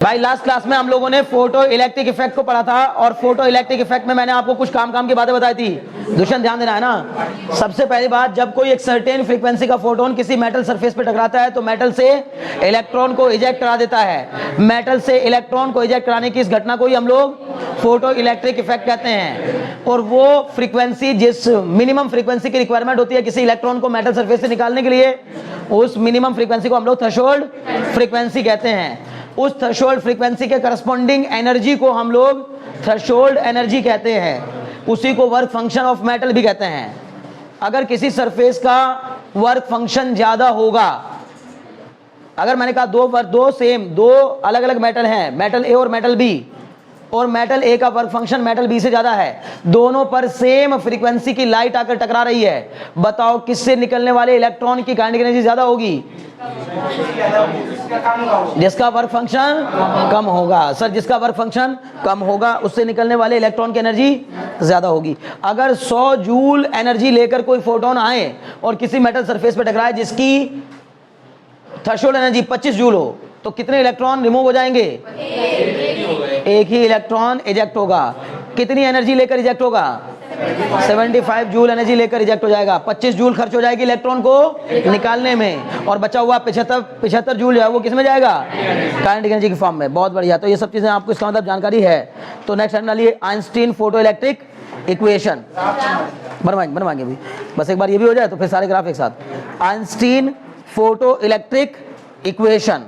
भाई last class में हम लोगों ने फोटो इलेक्ट्रिक इफेक्ट को पढ़ा था और फोटो इलेक्ट्रिक इफेक्ट में मैंने आपको कुछ काम की बातें बताई थी। दुष्यंत ध्यान देना है ना। सबसे पहली बात, जब कोई एक सर्टेन फ्रीक्वेंसी का फोटोन किसी मेटल सरफेस पे टकराता है तो मेटल से इलेक्ट्रॉन को इजेक्ट करा देता है। मेटल से इलेक्ट्रॉन को इजेक्ट कराने की इस घटना को ही हम लोग फोटो इलेक्ट्रिक इफेक्ट कहते हैं। और वो फ्रीक्वेंसी, जिस मिनिमम फ्रीक्वेंसी की रिक्वायरमेंट होती है किसी इलेक्ट्रॉन को मेटल सरफेस से निकालने के लिए, उस मिनिमम फ्रीक्वेंसी को हम लोग थ्रेशोल्ड फ्रीक्वेंसी कहते हैं। उस थ्रेशोल्ड फ्रीक्वेंसी के करस्पॉन्डिंग एनर्जी को हम लोग थ्रेशोल्ड एनर्जी कहते हैं। उसी को वर्क फंक्शन ऑफ मेटल भी कहते हैं। अगर किसी सरफेस का वर्क फंक्शन ज्यादा होगा, अगर मैंने कहा दो अलग अलग मेटल हैं, मेटल ए और मेटल बी, और मेटल ए का वर्क फंक्शन मेटल बी से ज्यादा है, दोनों पर सेम फ्रीक्वेंसी की लाइट आकर टकरा रही है, बताओ किससे निकलने वाले इलेक्ट्रॉन की काइनेटिक एनर्जी ज्यादा होगी? जिसका वर्क फंक्शन कम होगा। सर जिसका वर्क फंक्शन कम होगा उससे निकलने वाले इलेक्ट्रॉन की एनर्जी ज्यादा होगी। अगर 100 जूल एनर्जी लेकर कोई फोटोन आए और किसी मेटल सरफेस पे टकराए जिसकी थ्रेशोल्ड एनर्जी 25 जूल हो, तो कितने इलेक्ट्रॉन रिमूव हो जाएंगे? एक ही इलेक्ट्रॉन इजेक्ट होगा। कितनी एनर्जी लेकर इजेक्ट होगा? 75 जूल एनर्जी लेकर इजेक्ट हो जाएगा। 25 जूल खर्च हो जाएगी इलेक्ट्रॉन को निकालने में, और बचा हुआ 75 जूल जो है वो किस में जाएगा? काइनेटिक एनर्जी की फॉर्म में। बहुत बढ़िया। तो ये सब चीजें आपको इसका मतलब जानकारी है। तो नेक्स्ट लिए आइंस्टीन फोटो इलेक्ट्रिक इक्वेशन बनवाएंगे अभी, बस एक बार ये भी हो जाए तो फिर सारे ग्राफ एक साथ। Einstein photo electric equation,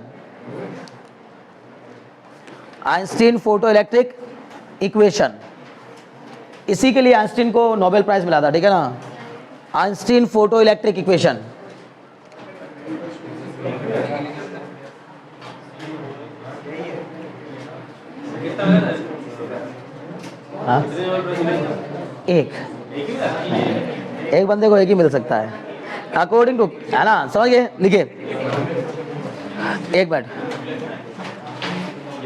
Einstein photo electric equation, इसी के लिए आइंस्टीन को नोबेल प्राइज मिला था, ठीक है ना? Einstein photo electric equation. हाँ? एक बंदे को एक ही मिल सकता है अकॉर्डिंग टू, है ना? समझ गए? लिखिए एक minute.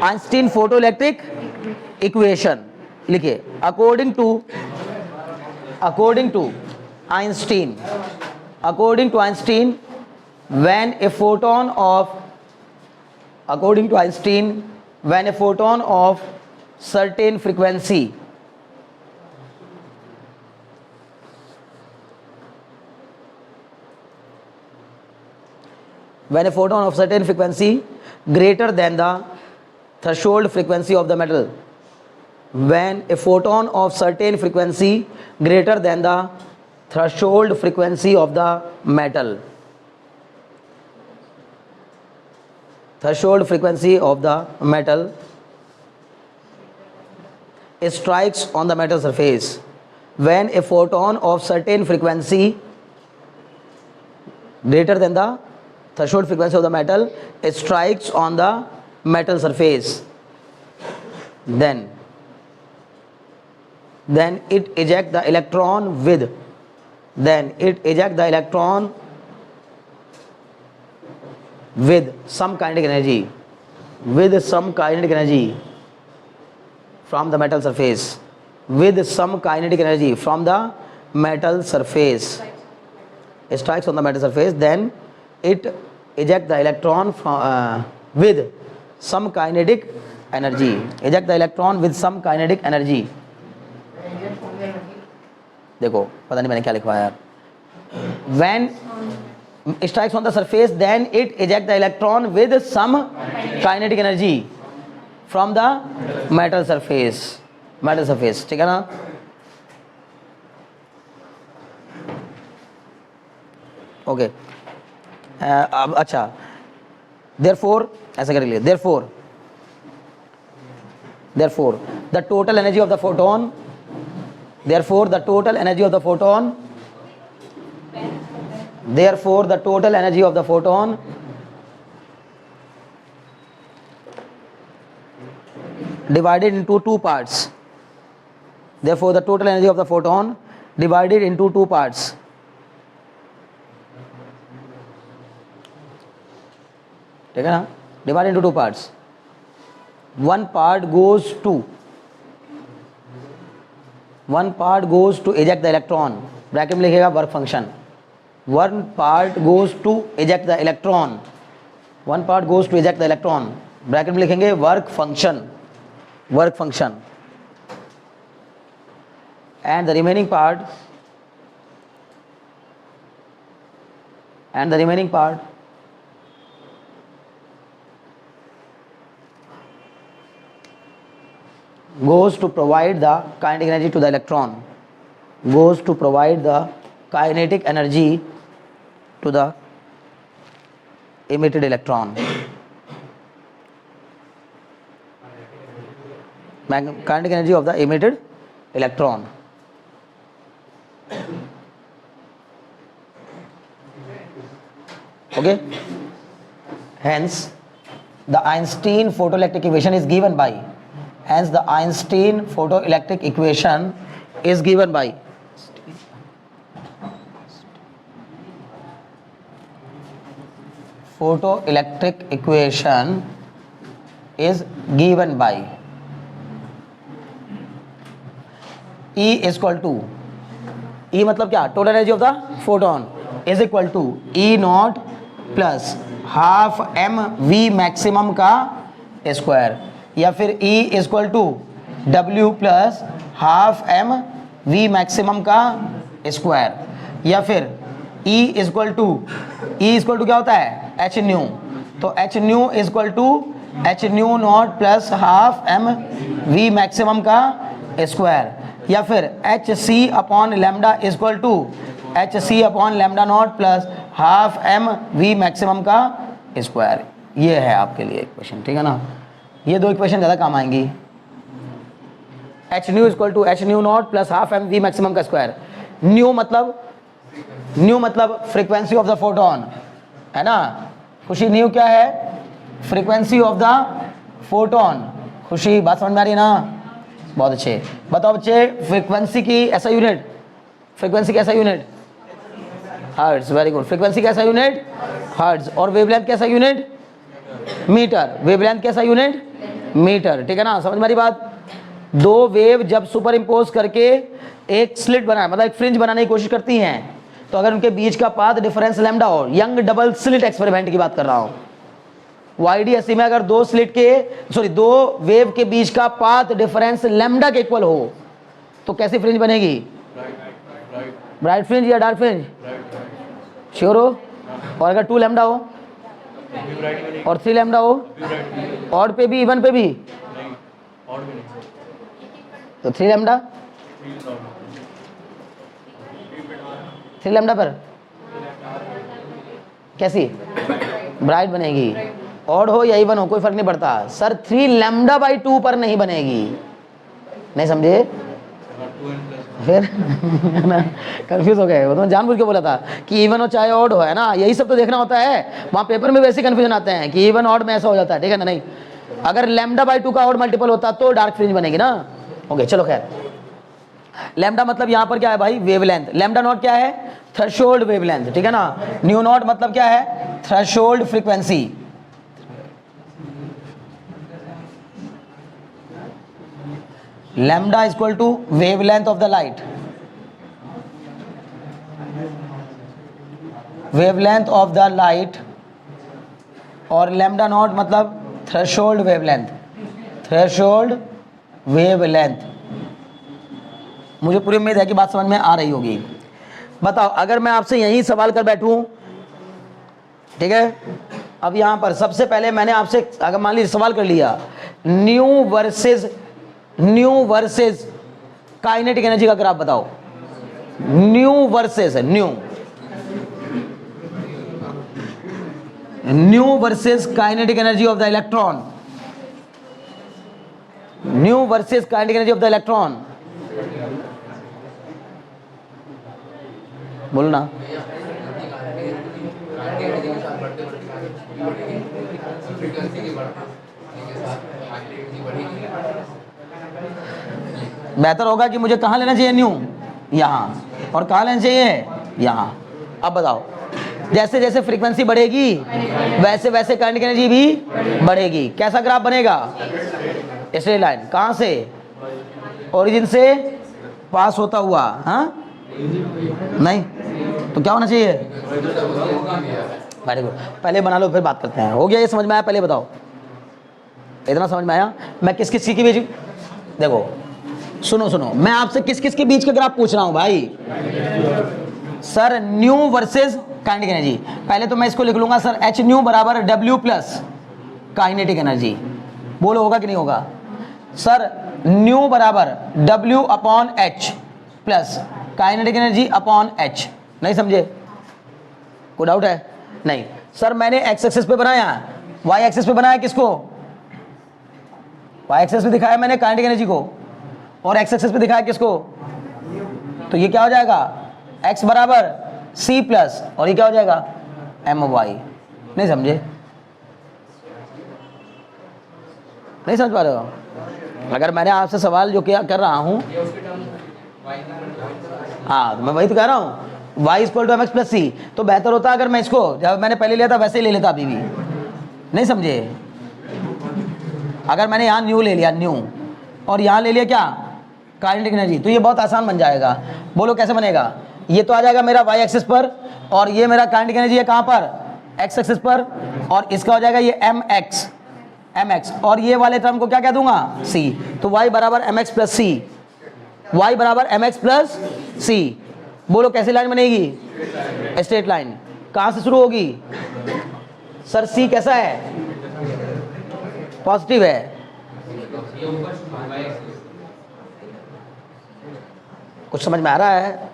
Einstein photo electric equation लिखिए। According to Einstein, when a photon of certain frequency greater than the threshold frequency of the metal, when a photon of certain frequency greater than the threshold frequency of the metal, strikes on the metal surface, when a photon of certain frequency greater than the threshold frequency of the metal strikes on the metal surface, then it ejects the electron with some kinetic energy from the metal surface, strikes on the metal surface, then it ejects the electron with some kinetic energy, देखो पता नहीं मैंने क्या लिखवाया यार। When strikes on the surface, then it ejects the electron with some kinetic energy from the metal surface, ठीक है ना? ओके अब अच्छा, therefore ऐसा कर लिए, therefore the total energy of the photon divided into two parts, ठीक है ना? divided into two parts. One part goes to eject the electron, bracket में लिखेगा work function. one part goes to eject the electron, bracket में लिखेंगे work function, work function, and the remaining part, and the remaining part goes to provide the kinetic energy to the electron, goes to provide the kinetic energy to the emitted electron. Kinetic energy of the emitted electron. Okay, hence the Einstein photoelectric equation is given by, hence the Einstein photoelectric equation is given by photoelectric equation is given by E is equal to, E मतलब क्या, total energy of the photon is equal to E naught plus half m v maximum का square, या फिर E is equal to W plus half m v maximum का square, या फिर E is equal to, E is equal to क्या होता है, h nu, तो h nu is equal to h nu naught plus half m v maximum का square, या फिर h c upon lambda is equal to h c upon lambda naught plus half m v maximum का square. ये है आपके लिए equation, ठीक है ना। ये दो इक्वेशन ज़्यादा काम आएंगी। H nu is equal to h nu naught plus half m v maximum का स्क्वायर। न्यू मतलब फ्रीक्वेंसी ऑफ द फोटोन, है ना। खुशी न्यू क्या है, फ्रीक्वेंसी ऑफ द फोटोन। खुशी बात समझ में आ रही है ना, बहुत अच्छे। बताओ बच्चे, फ्रीक्वेंसी की ऐसा यूनिट, फ्रीक्वेंसी कैसा unit, hertz, very good. Frequency कैसा यूनिट, हर्ट्ज, और वेवलेंथ कैसा यूनिट, मीटर। वेवलेंथ कैसा यूनिट, मीटर, ठीक है ना। समझ में आ रही बात। दो वेव जब सुपर इम्पोज करके एक स्लिट बनाए, मतलब एक फ्रिंज बनाने की कोशिश करती हैं, तो अगर उनके बीच का पाथ डिफरेंस लैम्डा हो, यंग डबल स्लिट एक्सपेरिमेंट की बात कर रहा हूं, YDSE में अगर दो वेव के बीच का पाथ डिफरेंस लैम्डा के इक्वल हो, तो कैसी फ्रिंज बनेगी, ब्राइट फ्रिंज या डार्क फ्रिंज, श्योर हो। और अगर 2 लैम्डा हो और 3 लैम्डा हो, ऑड पे भी इवन पे भी, तो 3 लैम्डा, 3 लैम्डा पर कैसी ब्राइट बनेगी। ऑड हो या इवन हो कोई फर्क नहीं पड़ता सर, 3 लैम्डा बाई 2 पर नहीं बनेगी, नहीं समझे फिर कंफ्यूज हो गए। वो तो जानबूझ के बोला था कि इवन हो चाहे ऑड हो, है ना, यही सब तो देखना होता है। वहाँ पेपर में वैसे कंफ्यूजन आते हैं कि इवन ऑड में ऐसा हो जाता है, ठीक है ना। नहीं, अगर लैम्डा बाई 2 का ऑड मल्टीपल होता तो डार्क फ्रिंज बनेगी ना। ओके चलो खैर, लैम्डा मतलब यहाँ पर क्या है भाई, वेवलेंथ। लैम्डा नॉट क्या है, थ्रेशोल्ड वेवलेंथ, ठीक है ना। न्यू नॉट मतलब क्या है, threshold frequency. Lambda is equal to wavelength of the light, wavelength of the light, और लैम्डा नॉट मतलब थ्रेशोल्ड वेवलेंथ, थ्रेशोल्ड वेवलेंथ। मुझे पूरी उम्मीद है कि बात समझ में आ रही होगी। बताओ, अगर मैं आपसे यही सवाल कर बैठूं, ठीक है, अब यहां पर सबसे पहले मैंने आपसे अगर मान लीजिए सवाल कर लिया, न्यू वर्सेस काइनेटिक एनर्जी का ग्राफ बताओ। New versus kinetic energy of the electron, new versus kinetic energy of the electron, बोलो ना। बेहतर होगा कि मुझे कहाँ लेना चाहिए, न्यू यहाँ, और कहाँ लेना चाहिए, यहाँ। अब बताओ, जैसे जैसे फ्रीक्वेंसी बढ़ेगी वैसे वैसे काइनेटिक एनर्जी भी बढ़ेगी। कैसा ग्राफ बनेगा, स्ट्रेट लाइन, कहाँ से, ओरिजिन से पास होता हुआ, हाँ नहीं तो क्या होना चाहिए, वेरी गुड। पहले बना लो फिर बात करते हैं। हो गया ये समझ में आया, पहले बताओ। इतना समझ में आया? मैं किस किस के बीच, देखो सुनो सुनो, मैं आपसे किस किस के बीच का ग्राफ पूछ रहा हूं भाई? Sir new versus kinetic energy. पहले तो मैं इसको लिख लूंगा सर, एच न्यू बराबर डब्ल्यू प्लस काइनेटिक एनर्जी। बोलो होगा कि नहीं होगा? सर न्यू बराबर W upon H plus kinetic energy upon H. नहीं समझे? कोई डाउट है? नहीं। सर मैंने एक्स एक्सिस पे बनाया, वाई एक्सिस पे बनाया किसको? वाई एक्सिस पे दिखाया मैंने काइनेटिक एनर्जी को, और एक्स एक्सिस पे दिखाया किसको? तो ये क्या हो जाएगा? x बराबर c प्लस, और ये क्या हो जाएगा? M y. नहीं समझे? नहीं समझ पा रहे हो? अगर मैंने आपसे सवाल जो किया कर रहा हूं, हाँ मैं वही तो कह रहा हूं, y equal to m x plus c, तो बेहतर होता अगर मैं इसको जब मैंने पहले लिया था वैसे ही ले लेता अभी भी। नहीं समझे? अगर मैंने यहाँ न्यू ले लिया, न्यू, और यहाँ ले लिया क्या? काइनेटिक एनर्जी, तो ये बहुत आसान बन जाएगा। बोलो कैसे बनेगा? ये तो आ जाएगा मेरा y एक्सिस पर, और ये मेरा काइनेटिक एनर्जी है कहाँ पर? x एक्सिस पर, और इसका हो जाएगा ये mx, और ये वाले टर्म को क्या कह दूंगा? c। तो y बराबर mx प्लस c, y बराबर mx प्लस c। बोलो कैसी लाइन बनेगी? Straight line. कहाँ से शुरू होगी? सर c कैसा है? पॉजिटिव है। कुछ समझ में आ रहा है?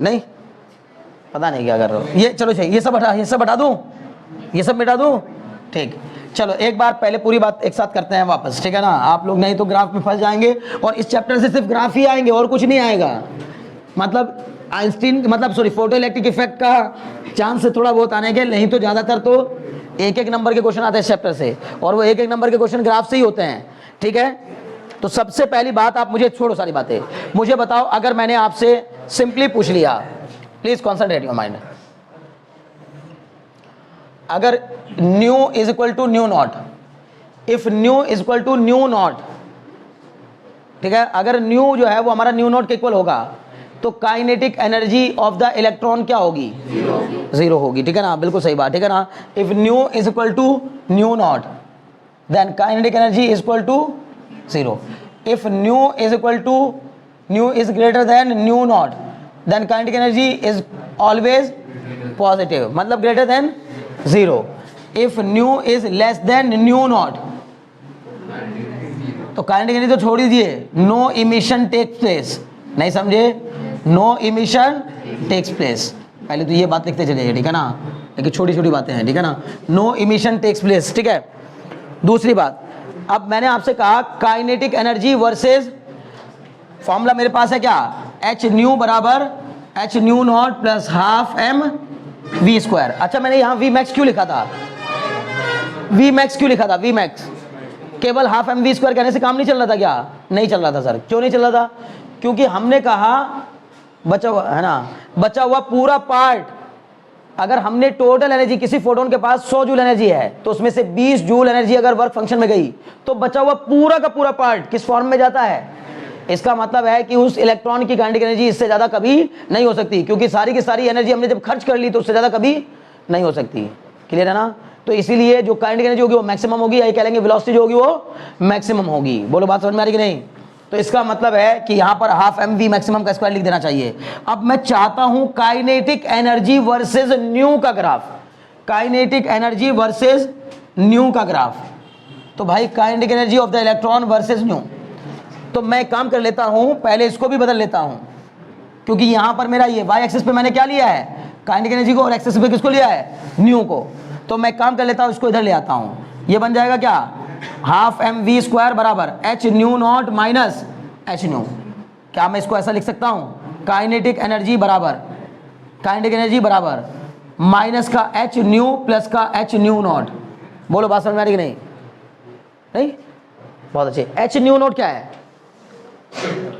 नहीं? पता नहीं क्या कर रहे हो। ये चलो चाहिए, ये सब हटा दूं, ये सब मिटा दूं? ठीक, चलो एक बार पहले पूरी बात एक साथ करते हैं वापस, ठीक है ना? आप लोग नहीं तो ग्राफ में फंस जाएंगे, और इस चैप्टर से सिर्फ ग्राफ ही आएंगे और कुछ नहीं आएगा। मतलब आइंस्टीन, मतलब सॉरी, फोटो इलेक्ट्रिक इफेक्ट का चांस है थोड़ा बहुत आने के, नहीं तो ज़्यादातर तो एक एक नंबर के क्वेश्चन आते हैं इस चैप्टर से, और वो एक एक नंबर के क्वेश्चन ग्राफ से ही होते हैं, ठीक है? तो सबसे पहली बात, आप मुझे छोड़ो सारी बातें, मुझे बताओ, अगर मैंने आपसे सिंपली पूछ लिया, प्लीज कॉन्सेंट्रेट योर माइंड, अगर nu is equal to nu naught, if nu is equal to nu naught, ठीक है, अगर न्यू जो है वो हमारा न्यू नॉट के इक्वल होगा, तो kinetic energy of the electron क्या होगी? जीरो होगी, ठीक है ना? बिल्कुल सही बात, ठीक है ना? If nu is equal to nu naught, then kinetic energy is equal to zero. If nu is equal to, nu is greater than nu naught, then kinetic energy is always positive, मतलब greater than zero. If nu is less than nu naught, तो kinetic energy तो छोड़ दीजिए, no emission takes place. नहीं समझे? No emission takes place. पहले तो ये बात लिखते चलिए, ठीक है ना? लेकिन छोटी छोटी बातें हैं, ठीक है ना? नो इमिशन टेक्स प्लेस, ठीक है? दूसरी बात, अब मैंने आपसे कहा काइनेटिक एनर्जी वर्सेस, फॉर्मूला मेरे पास है क्या? एच न्यू बराबर h nu naught plus half m v square. अच्छा, मैंने यहाँ वी मैक्स क्यों लिखा था? वी मैक्स क्यों लिखा था? वी मैक्स केवल हाफ एम वी स्क्वायर कहने से काम नहीं चल रहा था क्या? नहीं चल रहा था सर। क्यों नहीं चल रहा था? क्योंकि हमने कहा बचा हुआ है ना, बचा हुआ पूरा पार्ट, अगर हमने टोटल एनर्जी, किसी फोटोन के पास 100 जूल एनर्जी है, तो उसमें से 20 जूल एनर्जी अगर वर्क फंक्शन में गई, तो बचा हुआ पूरा का पूरा पार्ट किस फॉर्म में जाता है? इसका मतलब है कि उस इलेक्ट्रॉन की काइनेटिक एनर्जी इससे ज्यादा कभी नहीं हो सकती, क्योंकि सारी की सारी एनर्जी हमने जब खर्च कर ली तो उससे ज्यादा कभी नहीं हो सकती। क्लियर है ना? तो इसीलिए जो काइनेटिक एनर्जी होगी वो मैक्सिमम होगी, या कह लेंगे वेलोसिटी जो होगी वो मैक्सिमम होगी। बोलो बात समझ में आ रही कि नहीं? तो इसका मतलब है कि यहां पर हाफ एम वी मैक्सिमम का स्क्वायर लिख देना चाहिए। अब मैं चाहता हूं काइनेटिक एनर्जी वर्सेस न्यू का graph, kinetic energy versus new का ग्राफ। तो भाई kinetic energy of the electron versus new, तो मैं काम कर लेता हूं, पहले इसको भी बदल लेता हूं, क्योंकि यहां पर मेरा ये वाई एक्सिस पे मैंने क्या लिया है? काइनेटिक एनर्जी को, और एक्सिस पे किसको लिया है? न्यू को। तो मैं काम कर लेता हूं, इसको इधर ले आता हूं, ये बन जाएगा क्या? हाफ एम वी स्क्वायर बराबर h nu not minus h new. क्या मैं इसको ऐसा लिख सकता हूं? काइनेटिक एनर्जी बराबर माइनस का एच न्यू प्लस का एच न्यू नॉट। बोलो बात समझ में आ रही कि नहीं? नहीं? बहुत अच्छे। एच न्यू नॉट क्या है?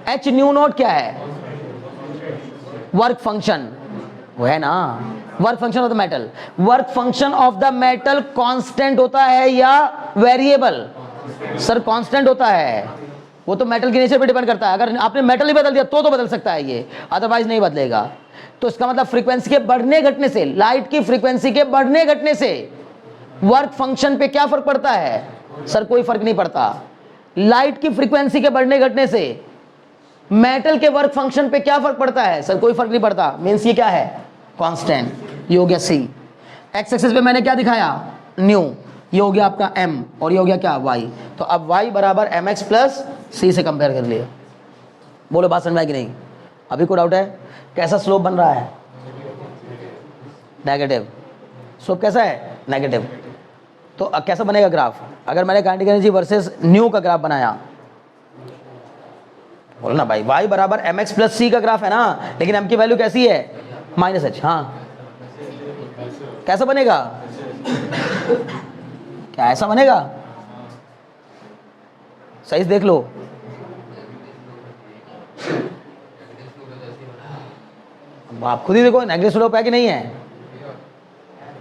एच न्यू नॉट क्या है? वर्क फंक्शन, वो है ना, work function of the metal. Work function of the metal constant होता है या वेरिएबल? सर कांस्टेंट होता है, वो तो मेटल के नेचर पे डिपेंड करता है। अगर आपने मेटल ही बदल दिया तो बदल सकता है ये, अदरवाइज नहीं बदलेगा। तो इसका मतलब फ्रीक्वेंसी के बढ़ने घटने से, लाइट की फ्रीक्वेंसी के बढ़ने घटने से वर्क फंक्शन पे क्या फर्क पड़ता है? सर कोई फर्क नहीं पड़ता। लाइट की फ्रीक्वेंसी के बढ़ने घटने से मेटल के वर्क फंक्शन पे क्या फर्क पड़ता है? सर कोई फर्क नहीं पड़ता। मीन्स ये क्या है? कांस्टेंट। ये हो गया सी। एक्स एक्सिस पे मैंने क्या दिखाया? न्यू। ये हो गया आपका एम और ये हो गया क्या? वाई। तो अब वाई बराबर एम एक्स प्लस सी से कंपेयर कर लिए। बोलो बात समझ में आई कि नहीं? अभी कोई डाउट है? कैसा स्लोप बन रहा है? नेगेटिव। स्लोप कैसा है? नेगेटिव। तो कैसा बनेगा ग्राफ? अगर मैंने काइनेटिक एनर्जी वर्सेस न्यू का ग्राफ बनाया, बोलो ना भाई, y बराबर एम एक्स प्लस सी का ग्राफ है ना, लेकिन m की वैल्यू कैसी है? Minus H. हाँ, कैसा बनेगा? क्या ऐसा बनेगा? सही से देख लो। आप खुद ही देखो नेगेटिव स्लोप है कि नहीं है।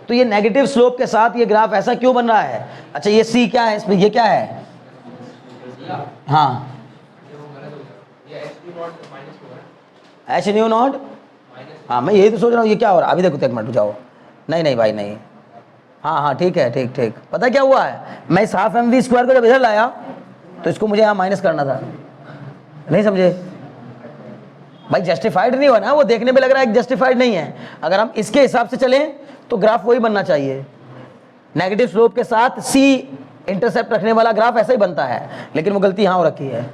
तो ये नेगेटिव स्लोप के साथ ये ग्राफ ऐसा क्यों बन रहा है? अच्छा ये सी क्या है इसमें? ये क्या है? हाँ, एच न्यू नॉट। हाँ मैं यही तो सोच रहा हूँ ये क्या हो रहा है। अभी देखो तो एक मिनट जाओ। नहीं नहीं भाई नहीं। हाँ हाँ ठीक है, ठीक ठीक। पता क्या हुआ है? मैं इस हाफ एम वी स्क्वायर को जब इधर लाया तो इसको मुझे यहाँ माइनस करना था। नहीं समझे भाई? जस्टिफाइड नहीं हुआ ना, वो देखने में लग रहा है जस्टिफाइड नहीं है। अगर हम इसके हिसाब से चलें तो ग्राफ वही बनना चाहिए। नेगेटिव स्लोप के साथ सी इंटरसेप्ट रखने वाला ग्राफ ऐसा ही बनता है, लेकिन वो गलती यहाँ हो रखी है।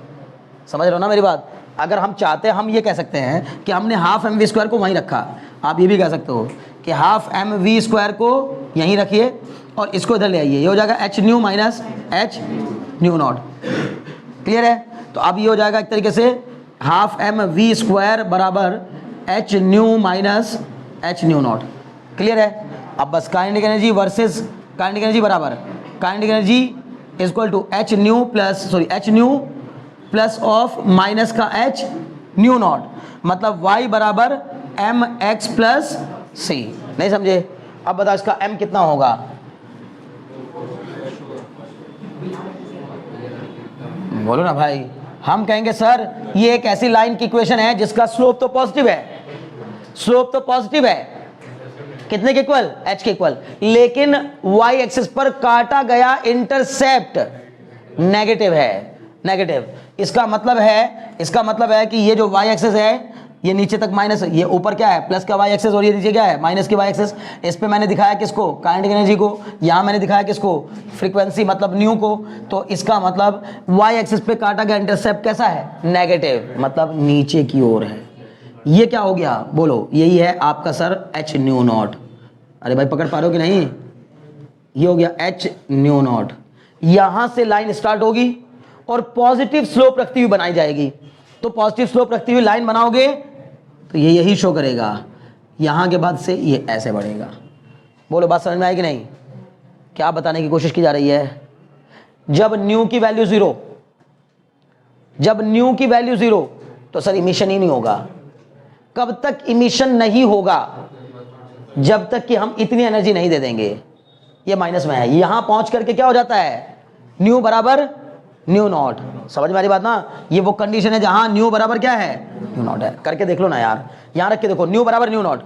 समझ रहे हो ना मेरी बात? अगर हम चाहते हैं, हम ये कह सकते हैं कि हमने हाफ एम वी स्क्वायर को वहीं रखा। आप ये भी कह सकते हो कि हाफ एम वी स्क्वायर को यहीं रखिए और इसको इधर ले आइए। ये हो जाएगा h nu minus h nu naught. Clear है? तो अब ये हो जाएगा एक तरीके से हाफ एम वी स्क्वायर बराबर h nu minus h nu naught. Clear है? अब बस kinetic energy versus kinetic energy बराबर kinetic energy is equal to h nu plus of minus का एच न्यू नॉट, मतलब y बराबर एम एक्स प्लस सी। नहीं समझे? अब बताओ इसका m कितना होगा? बोलो ना भाई। हम कहेंगे सर ये एक ऐसी लाइन की इक्वेशन है जिसका स्लोप तो पॉजिटिव है, स्लोप तो पॉजिटिव है। कितने के इक्वल? h के इक्वल। लेकिन y एक्सिस पर काटा गया इंटरसेप्ट नेगेटिव है। नेगेटिव इसका मतलब है कि ये जो y एक्सिस है ये नीचे तक माइनस, ये ऊपर क्या है? प्लस का y एक्सिस और ये नीचे क्या है? माइनस की y एक्सिस। इस पे मैंने दिखाया किसको? काइनेटिक एनर्जी को। यहाँ मैंने दिखाया किसको? फ्रीक्वेंसी मतलब न्यू को। तो इसका मतलब y एक्सिस पे काटा गया इंटरसेप्ट कैसा है? नेगेटिव, मतलब नीचे की ओर है। ये क्या हो गया? बोलो। यही है आपका सर एच न्यू नॉट। अरे भाई पकड़ पा रहे हो कि नहीं? ये हो गया एच न्यू नॉट। यहां से लाइन स्टार्ट होगी और पॉजिटिव स्लोप रखती हुई बनाई जाएगी। तो पॉजिटिव स्लोप रखती हुई लाइन बनाओगे तो ये यही शो करेगा। यहां के बाद से ये ऐसे बढ़ेगा। बोलो बात समझ में आई कि नहीं? क्या बताने की कोशिश की जा रही है? जब न्यू की वैल्यू जीरो, तो सर इमिशन ही नहीं होगा। कब तक इमिशन नहीं होगा? जब तक कि हम इतनी एनर्जी नहीं दे देंगे। ये माइनस में है। यहां पहुंच करके क्या हो जाता है? न्यू बराबर न्यू नॉट। समझ में आ रही बात ना? ये वो कंडीशन है जहां न्यू बराबर क्या है? न्यू नॉट है। करके देख लो ना यार, यहां रख के देखो न्यू बराबर न्यू नॉट।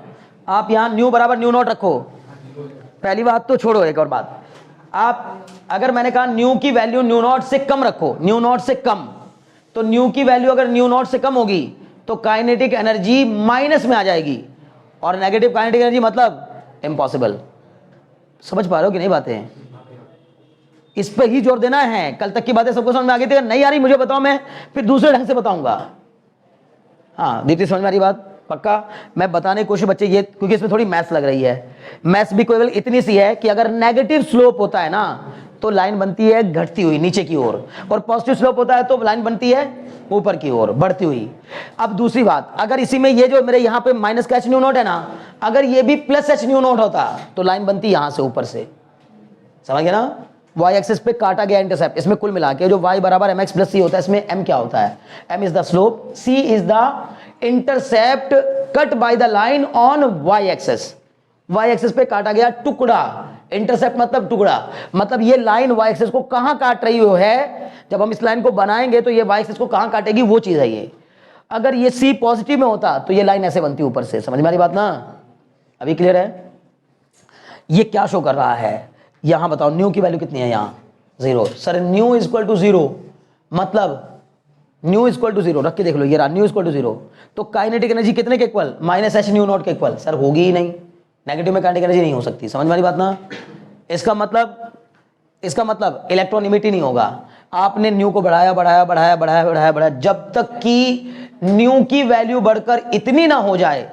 आप यहां न्यू बराबर न्यू नॉट रखो। पहली बात तो छोड़ो, एक और बात, आप अगर मैंने कहा न्यू की वैल्यू न्यू नॉट से कम रखो, न्यू नॉट से कम, तो न्यू की वैल्यू अगर न्यू नॉट से कम होगी तो काइनेटिक एनर्जी माइनस में आ जाएगी, और नेगेटिव काइनेटिक एनर्जी मतलब इम्पॉसिबल। समझ पा रहे हो कि नहीं बातें? इस पे ही जोर देना है। कल तक की बातें सबको समझ में आ गई थी? नहीं आ रही मुझे बताओ, मैं फिर दूसरे ढंग से बताऊंगा। हाँ दीप्ति समझ में आ रही बात? पक्का? मैं बताने की कोशिश बच्चे ये, क्योंकि इसमें थोड़ी मैथ्स लग रही है। मैथ्स भी केवल इतनी सी है कि अगर नेगेटिव स्लोप होता है ना तो लाइन बनती है घटती हुई नीचे की ओर, और पॉजिटिव स्लोप होता है तो लाइन बनती है ऊपर की ओर बढ़ती हुई। अब दूसरी बात, अगर इसी में ये जो मेरे यहाँ पे माइनस का एच न्यू नॉट है ना, अगर ये भी प्लस एच न्यू नॉट होता तो लाइन बनती यहां से ऊपर से। समझ गए ना? y एक्सिस पे काटा गया इंटरसेप्ट, इसमें कुल मिला के जो y बराबर mx प्लस सी होता है, इसमें m क्या होता है? m is the slope, c is the intercept cut by the line on y axis. y axis पे काटा गया टुकड़ा, इंटरसेप्ट मतलब टुकड़ा, मतलब ये लाइन y एक्सिस को कहां काट रही है? जब हम इस लाइन को बनाएंगे तो ये y एक्सिस को कहां काटेगी, वो चीज है ये। अगर ये c पॉजिटिव में होता तो ये लाइन ऐसे बनती ऊपर से। समझ में आ रही बात ना? अभी क्लियर है? ये क्या शो कर रहा है? यहां बताओ न्यू की वैल्यू कितनी है? यहां 0। सर न्यू इक्वल टू 0 मतलब न्यू इक्वल टू 0 रख के देख लो, ये रहा न्यू इक्वल टू 0। तो काइनेटिक एनर्जी कितने के equal? Minus h nu not के इक्वल। सर होगी ही नहीं, नेगेटिव में काइनेटिक एनर्जी नहीं हो सकती। समझ में आ रही बात ना? इसका मतलब इलेक्ट्रॉन इमिट ही नहीं होगा। आपने न्यू को बढ़ाया बढ़ाया बढ़ाया बढ़ाया बढ़ाया बढ़ाया जब तक कि न्यू की वैल्यू बढ़कर इतनी ना हो जाए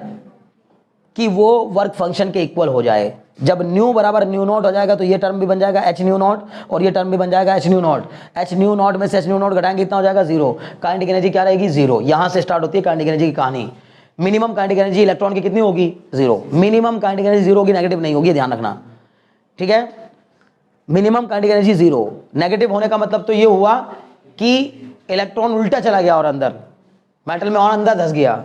कि वो वर्क फंक्शन के इक्वल हो जाए। जब न्यू बराबर न्यू नॉट हो जाएगा तो ये टर्म भी बन जाएगा एच न्यू नॉट और ये टर्म भी बन जाएगा h nu not. H nu not में से एच न्यू नॉट घटाएंगे कितना हो जाएगा? 0। काइनेटिक एनर्जी क्या रहेगी? 0। यहां से स्टार्ट होती है काइनेटिक एनर्जी की कहानी। मिनिमम काइनेटिक एनर्जी इलेक्ट्रॉन की कितनी होगी? 0। मिनिमम काइनेटिक एनर्जी 0 होगी, नेगेटिव नहीं होगी, ध्यान रखना, ठीक है? Minimum kinetic energy 0। नेगेटिव होने का मतलब तो ये हुआ कि इलेक्ट्रॉन उल्टा चला गया और अंदर मेटल में और अंदर धस गया।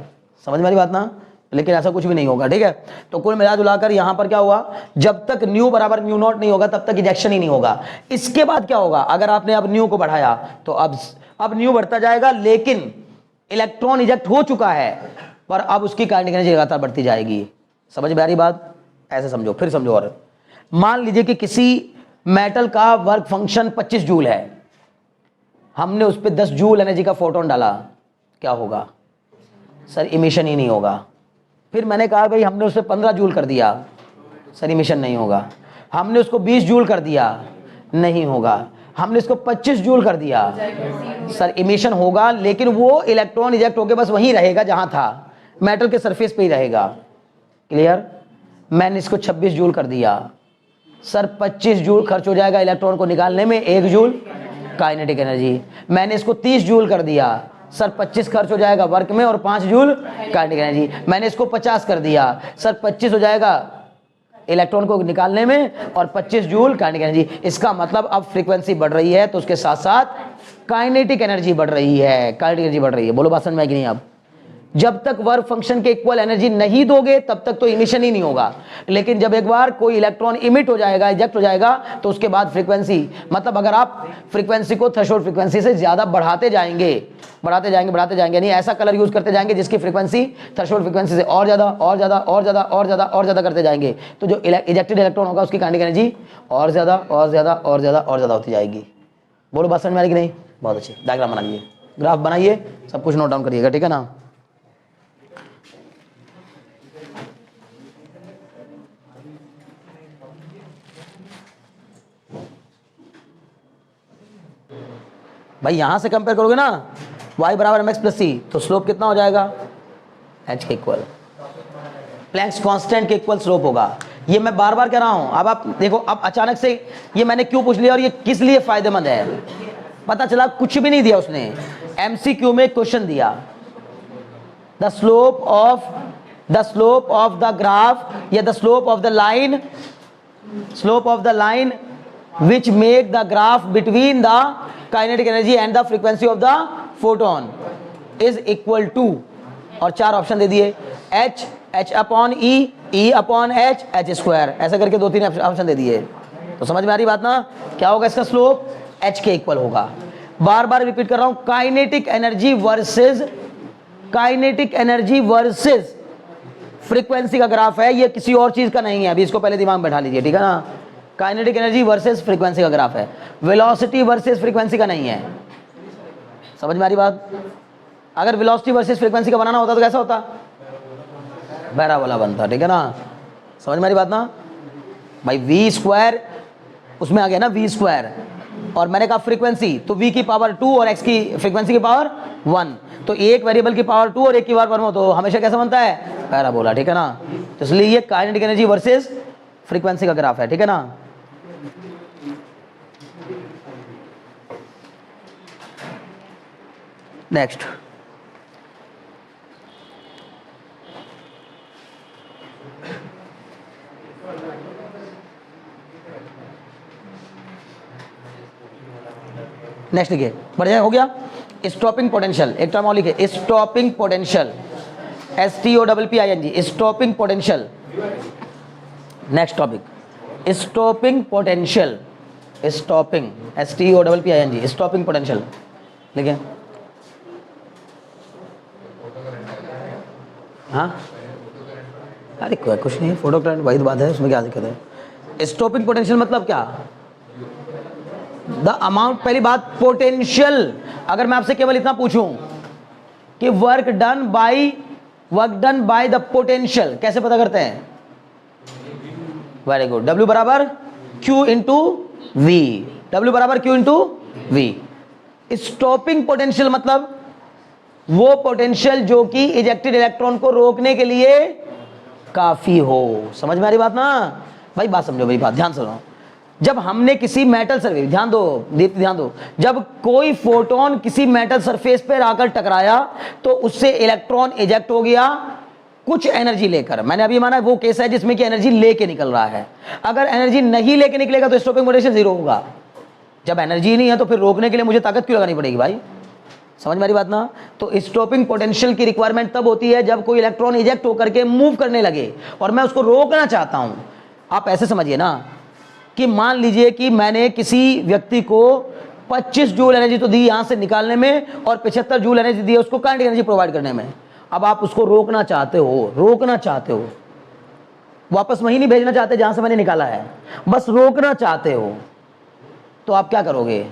समझ में आ रही बात ना? लेकिन ऐसा कुछ भी नहीं होगा, ठीक है? तो कुल मिला जुलाकर यहां पर क्या हुआ, जब तक न्यू बराबर न्यू नॉट नहीं होगा तब तक इजेक्शन ही नहीं होगा। इसके बाद क्या होगा? अगर आपने अब न्यू को बढ़ाया तो अब न्यू बढ़ता जाएगा, लेकिन इलेक्ट्रॉन इजेक्ट हो चुका है, पर अब उसकी काइनेटिक एनर्जी लगातार बढ़ती जाएगी। समझ में आ रही बात? ऐसे समझो, फिर समझो। और मान लीजिए कि किसी मेटल का वर्क फंक्शन 25 जूल है, हमने उस पर 10 जूल एनर्जी का फोटोन डाला, क्या होगा? सर इमिशन ही नहीं होगा। फिर मैंने कहा भाई हमने उसे 15 जूल कर दिया, सर इमिशन नहीं होगा। हमने उसको 20 जूल कर दिया, नहीं होगा। हमने इसको 25 जूल कर दिया, सर इमिशन होगा, लेकिन वो इलेक्ट्रॉन इजेक्ट होकर बस वहीं रहेगा जहां था, मेटल के सरफेस पे ही रहेगा। क्लियर? मैंने इसको 26 जूल कर दिया, सर 25 जूल खर्च हो जाएगा इलेक्ट्रॉन को निकालने में, 1 जूल काइनेटिक एनर्जी। मैंने इसको 30 जूल कर दिया, सर 25 खर्च हो जाएगा वर्क में और 5 जूल काइनेटिक एनर्जी। मैंने इसको 50 कर दिया, सर 25 हो जाएगा इलेक्ट्रॉन को निकालने में और 25 जूल काइनेटिक एनर्जी। इसका मतलब अब फ्रीक्वेंसी बढ़ रही है तो उसके साथ साथ काइनेटिक एनर्जी बढ़ रही है, काइनेटिक एनर्जी बढ़ रही है। बोलो बात समझ में आई कि नहीं? अब जब तक वर्क फंक्शन के इक्वल एनर्जी नहीं दोगे तब तक तो इमिशन ही नहीं होगा, लेकिन जब एक बार कोई इलेक्ट्रॉन इमिट हो जाएगा, इजेक्ट हो जाएगा, तो उसके बाद फ्रीक्वेंसी, मतलब अगर आप फ्रीक्वेंसी को थ्रेशोल्ड फ्रीक्वेंसी से ज्यादा बढ़ाते जाएंगे, यानी ऐसा कलर यूज करते जाएंगे जिसकी फ्रीक्वेंसी थ्रेशोल्ड फ्रीक्वेंसी से और ज्यादा और ज्यादा और ज्यादा और ज्यादा और ज्यादा करते जाएंगे, तो जो इजेक्टेड इलेक्ट्रॉन होगा उसकी काइनेटिक एनर्जी और ज्यादा और ज्यादा और ज्यादा और ज्यादा होती जाएगी। बोलो बात समझ में आ रही कि नहीं? बहुत अच्छी। डायग्राम बनाइए, ग्राफ बनाइए, सब कुछ नोट डाउन करिएगा, ठीक है ना? भाई यहां से कंपेयर करोगे ना, y बराबर mx प्लस सी, तो स्लोप कितना हो जाएगा? h के इक्वल, प्लैंक्स कांस्टेंट के इक्वल स्लोप होगा। ये मैं बार बार कह रहा हूं। अब आप देखो, अब अचानक से ये मैंने क्यों पूछ लिया और ये किस लिए फायदेमंद है? पता चला कुछ भी नहीं दिया उसने, एमसीक्यू में क्वेश्चन दिया, the slope of the graph या the slope of the line which make the graph between the kinetic energy and the frequency of the photon is equal to, और 4 ऑप्शन दे दिए, h upon e upon h square, ऐसा करके 2-3 option दे दिए। तो समझ में आ रही बात ना? क्या होगा इसका स्लोप? h के इक्वल होगा। बार बार रिपीट कर रहा हूं, काइनेटिक एनर्जी वर्सेस फ्रीक्वेंसी का ग्राफ है, ये किसी और चीज का नहीं है। अभी इसको पहले दिमाग में बैठा लीजिए, ठीक है ना? काइनेटिक एनर्जी वर्सेस फ्रीक्वेंसी का ग्राफ है, वेलोसिटी वर्सेस फ्रीक्वेंसी का नहीं है। समझ में आ रही बात? अगर वेलोसिटी वर्सेस फ्रीक्वेंसी का बनाना होता तो कैसा होता? पैराबोला बनता, ठीक है ना? समझ में आ रही बात ना? भाई v स्क्वायर उसमें आ गया ना, v स्क्वायर, और मैंने कहा फ्रीक्वेंसी, तो v की पावर 2 और x की फ्रीक्वेंसी की पावर 1, तो एक वेरिएबल की पावर 2 और एक की पावर 1 हो तो हमेशा कैसा बनता है? पैराबोला, ठीक है ना? तो इसलिए ये काइनेटिक एनर्जी वर्सेस फ्रीक्वेंसी का ग्राफ है, ठीक है ना? नेक्स्ट, देखिए, बढ़िया हो गया। स्टॉपिंग पोटेंशियल, एक टर्म और लिखे, stopping potential, STOPPING, stopping potential. Next topic, stopping potential, stopping STOPPING, stopping potential लिखे। हाँ, अरे कुछ नहीं, फोटो करंट वही बात है, उसमें क्या दिक्कत है? स्टॉपिंग पोटेंशियल मतलब क्या? द अमाउंट, पहली बात पोटेंशियल, अगर मैं आपसे केवल इतना पूछूं कि work done by the potential, कैसे पता करते हैं? वेरी गुड, W बराबर Q इंटू वी, W बराबर Q into v. Stopping potential मतलब वो पोटेंशियल जो कि इजेक्टेड इलेक्ट्रॉन को रोकने के लिए काफी हो। समझ में आ रही बात ना भाई? बात समझो भाई, बात ध्यान सुनो। जब हमने किसी मेटल सरफेस, ध्यान दो दीप्ति ध्यान दो, जब कोई फोटोन किसी मेटल सरफेस पर आकर टकराया तो उससे इलेक्ट्रॉन इजेक्ट हो गया कुछ एनर्जी लेकर। मैंने अभी माना वो केस है जिसमें कि एनर्जी लेके निकल रहा है। अगर एनर्जी नहीं लेके निकलेगा तो स्टॉपिंग पोटेंशियल जीरो होगा। जब एनर्जी नहीं है तो फिर रोकने के लिए मुझे ताकत क्यों लगानी पड़ेगी भाई? समझ में आ रही बात ना? तो स्टॉपिंग पोटेंशियल की रिक्वायरमेंट तब होती है जब कोई इलेक्ट्रॉन इजेक्ट होकर के मूव करने लगे और मैं उसको रोकना चाहता हूं। आप ऐसे समझिए ना कि मान लीजिए कि मैंने किसी व्यक्ति को 25 जूल एनर्जी तो दी यहां से निकालने में और 75 जूल एनर्जी दी है उसको काइनेटिक एनर्जी प्रोवाइड करने में। अब आप उसको रोकना चाहते हो, वापस वहीं नहीं भेजना चाहते जहां से मैंने निकाला है, बस रोकना चाहते हो, तो आप क्या करोगे?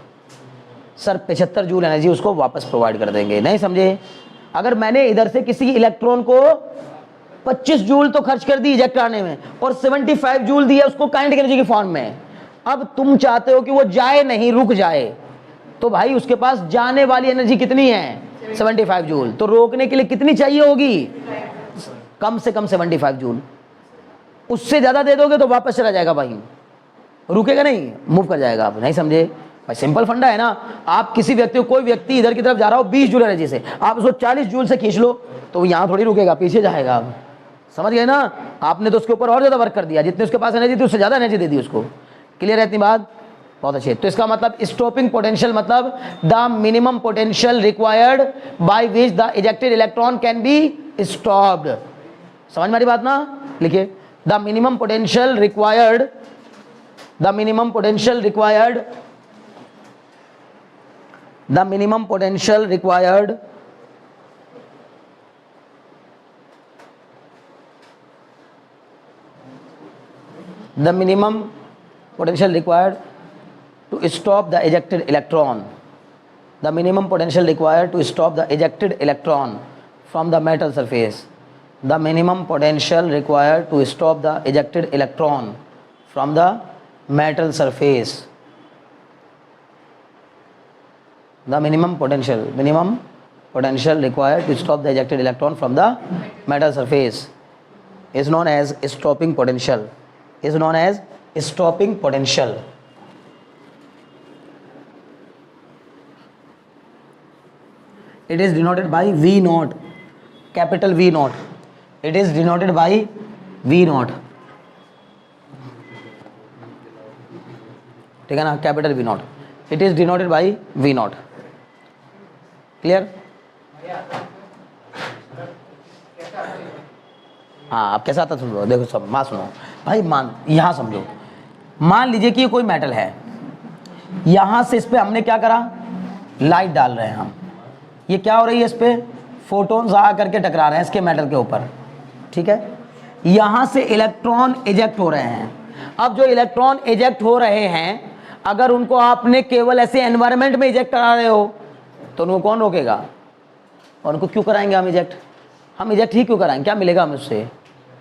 सर 75 जूल एनर्जी उसको वापस प्रोवाइड कर देंगे। नहीं समझे? अगर मैंने इधर से किसी इलेक्ट्रॉन को 25 जूल तो खर्च कर दी इजेक्ट कराने में और 75 जूल दिया उसको काइनेटिक एनर्जी की फॉर्म में, अब तुम चाहते हो कि वो जाए नहीं, रुक जाए, तो भाई उसके पास जाने वाली एनर्जी कितनी है? 75 जूल। तो रोकने के लिए कितनी चाहिए होगी? कम से कम 75 जूल। उससे ज्यादा दे दोगे तो वापस चला जाएगा भाई, रुकेगा नहीं, मूव कर जाएगा। आप नहीं समझे भाई? सिंपल फंडा है ना। आप किसी व्यक्ति को, कोई व्यक्ति इधर की तरफ जा रहा हो 20 जूल एनर्जी से, आप उसको 40 जूल से खींच लो तो वो यहां थोड़ी रुकेगा, पीछे जाएगा। आप समझ गए ना? आपने तो उसके ऊपर और ज्यादा वर्क कर दिया, जितने उसके पास एनर्जी थी उससे ज्यादा एनर्जी दे दी उसको। क्लियर है इतनी बात? बहुत अच्छे। तो इसका मतलब स्टॉपिंग पोटेंशियल मतलब the minimum potential required by which the ejected electron can be stopped. समझ में आ रही बात ना? लिखिए, the minimum potential required, the minimum potential required, the minimum potential required the minimum potential required to stop the ejected electron, the minimum potential required to stop the ejected electron from the metal surface, the minimum potential required to stop the ejected electron from the metal surface, the minimum potential required to stop the ejected electron from the metal surface is known as stopping potential, is known as stopping potential. It is denoted by V naught, capital V naught. It is denoted by V naught. ठीक है ना? Capital V naught. It is denoted by V naught. Clear? हाँ, आप कैसा आता सुनो, देखो सब मां सुनो भाई, मान यहां समझो, मान लीजिए कि ये कोई मेटल है, यहां से इस पे हमने क्या करा? लाइट डाल रहे हैं हम। ये क्या हो रही है? इस पे फोटोन्स आ करके टकरा रहे हैं इसके मेटल के ऊपर, ठीक है? यहां से इलेक्ट्रॉन इजेक्ट हो रहे हैं। अब जो इलेक्ट्रॉन इजेक्ट हो रहे हैं, अगर उनको आपने केवल ऐसे एनवायरनमेंट में इजेक्ट करा रहे हो तो उनको कौन रोकेगा? और उनको क्यों कराएंगे हम इजेक्ट? हम इजेक्ट ही क्यों कराएंगे? क्या मिलेगा हमें उससे?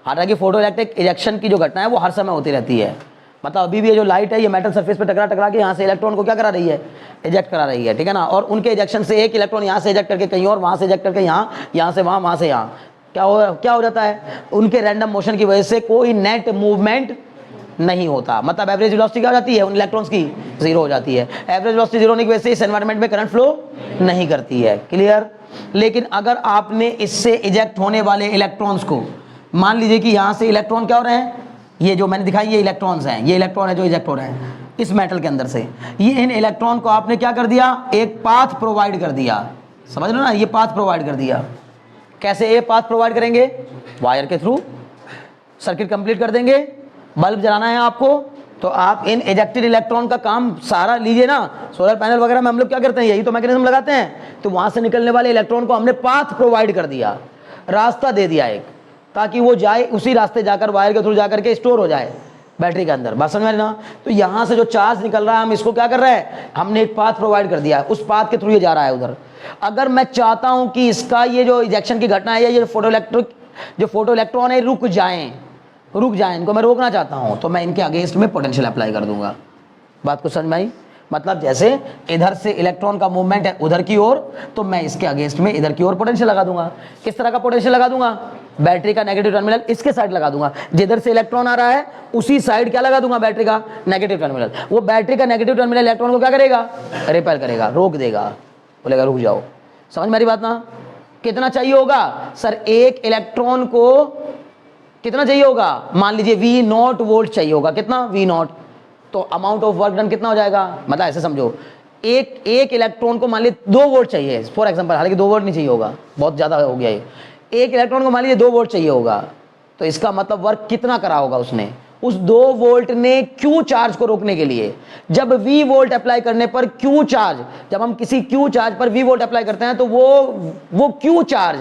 हालांकि फोटो इलेक्ट्रिक इजेक्शन की जो घटना है वो हर समय होती रहती है। मतलब अभी भी ये जो लाइट है ये मेटल सरफेस पे टकरा के यहाँ से इलेक्ट्रॉन को क्या करा रही है? इजेक्ट करा रही है, ठीक है ना? और उनके इजेक्शन से एक इलेक्ट्रॉन यहाँ से इजेक्ट करके कहीं और, वहाँ से इजेक्ट करके यहाँ, यहाँ से वहाँ, वहाँ से यहाँ, क्या हो जाता है? उनके रैंडम मोशन की वजह से कोई नेट मूवमेंट नहीं होता। मतलब एवरेज वेलोसिटी क्या हो जाती है उन इलेक्ट्रॉन्स की? जीरो हो जाती है। एवरेज वेलोसिटी जीरो होने की वजह से इस एनवायरनमेंट में करंट फ्लो नहीं करती है। क्लियर? लेकिन अगर आपने इससे इजेक्ट होने वाले इलेक्ट्रॉन्स को, मान लीजिए कि यहां से इलेक्ट्रॉन क्या हो रहे हैं? ये जो मैंने दिखाई ये इलेक्ट्रॉन्स हैं, ये इलेक्ट्रॉन है जो इजेक्ट हो रहे हैं इस मेटल के अंदर से। ये इन इलेक्ट्रॉन को आपने क्या कर दिया? एक पाथ प्रोवाइड कर दिया। समझ लो ना? ये पाथ प्रोवाइड कर दिया। कैसे ये पाथ प्रोवाइड करेंगे? वायर के थ्रू सर्किट कंप्लीट कर देंगे। बल्ब जलाना है आपको तो आप इन इजेक्टेड इलेक्ट्रॉन का काम सारा लीजिए ना। सोलर पैनल वगैरह में हम लोग क्या करते हैं? यही तो मैकेनिज्म लगाते हैं। तो वहां से निकलने वाले इलेक्ट्रॉन को हमने पाथ प्रोवाइड कर दिया, रास्ता दे दिया एक, ताकि वो जाए उसी रास्ते जाकर वायर के थ्रू जाकर के स्टोर हो जाए। बैटरी के अंदर, बात समझ में आ रही ना। तो यहां से जो चार्ज निकल रहा है हम इसको क्या कर रहे हैं, हमने एक पाथ प्रोवाइड कर दिया है, उस पाथ के थ्रू ये जा रहा है उधर। अगर मैं चाहता हूं कि इसका ये जो इजेक्शन की घटना है या ये फोटो इलेक्ट्रॉन है रुक जाएं, इनको मैं रोकना चाहता हूं, तो मैं इनके अगेंस्ट में पोटेंशियल अप्लाई कर दूंगा। बात को समझ में आई? मतलब जैसे इधर से इलेक्ट्रॉन का मूवमेंट है उधर की ओर, तो मैं इसके अगेंस्ट में इधर की ओर पोटेंशियल लगा दूंगा। किस तरह का पोटेंशियल लगा दूंगा, बैटरी का नेगेटिव टर्मिनल इसके साइड लगा दूंगा, जिधर से इलेक्ट्रॉन आ रहा है उसी साइड क्या लगा दूंगा, बैटरी का नेगेटिव टर्मिनल। वो बैटरी का नेगेटिव टर्मिनल इलेक्ट्रॉन को क्या करेगा, रिपेल करेगा, रोक देगा, बोलेगा रुक जाओ। समझ मेरी बात ना। कितना चाहिए होगा सर, एक इलेक्ट्रॉन को कितना चाहिए होगा, मान लीजिए V0 वोल्ट चाहिए होगा, कितना V0, तो अमाउंट ऑफ वर्क डन कितना हो जाएगा, मतलब ऐसे समझो एक इलेक्ट्रॉन को मान लीजिए 2 वोल्ट चाहिए फॉर एग्जांपल, हालांकि 2 वोल्ट नहीं चाहिए होगा, बहुत ज्यादा हो गया ये। एक इलेक्ट्रॉन को मान लीजिए 2 वोल्ट चाहिए होगा, तो इसका मतलब वर्क कितना करा होगा उसने, उस 2 वोल्ट ने Q चार्ज को रोकने के लिए। जब V वोल्ट अप्लाई करने पर Q चार्ज, जब हम किसी Q चार्ज पर V वोल्ट अप्लाई करते हैं तो वो Q चार्ज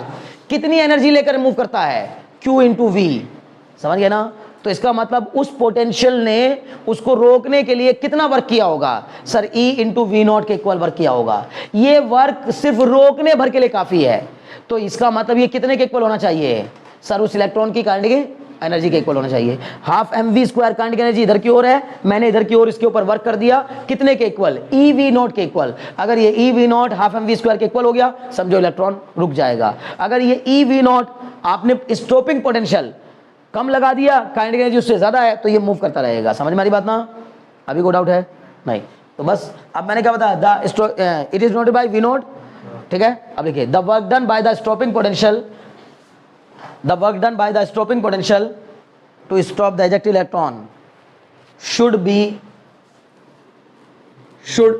कितनी एनर्जी लेकर मूव करता है, Q इंटू V। समझ गए ना। तो इसका मतलब उस पोटेंशियल ने उसको रोकने के लिए कितना वर्क किया होगा सर, E इंटू V0 के इक्वल वर्क किया होगा। ये वर्क सिर्फ रोकने भर के लिए काफी है, तो इसका मतलब ये कितने के इक्वल होना चाहिए सर, उस इलेक्ट्रॉन की काइनेटिक एनर्जी के इक्वल होना चाहिए। हाफ mv² काइनेटिक एनर्जी इधर की ओर है, मैंने इधर की ओर इसके ऊपर वर्क कर दिया, कितने के इक्वल, eV0 के इक्वल। अगर ये eV0 हाफ mv² के इक्वल हो गया, समझो इलेक्ट्रॉन रुक जाएगा। अगर ये eV0 आपने स्टॉपिंग पोटेंशियल कम लगा दिया, काइनेटिक एनर्जी उससे ज्यादा है, तो ये मूव करता रहेगा। समझ में आ रही बात ना, अभी कोई डाउट है नहीं? तो बस अब मैंने क्या बताया, it is noted bye V0, ठीक है। अब देखिए, the work done by the stopping potential, the work done by the stopping potential to stop the ejected electron should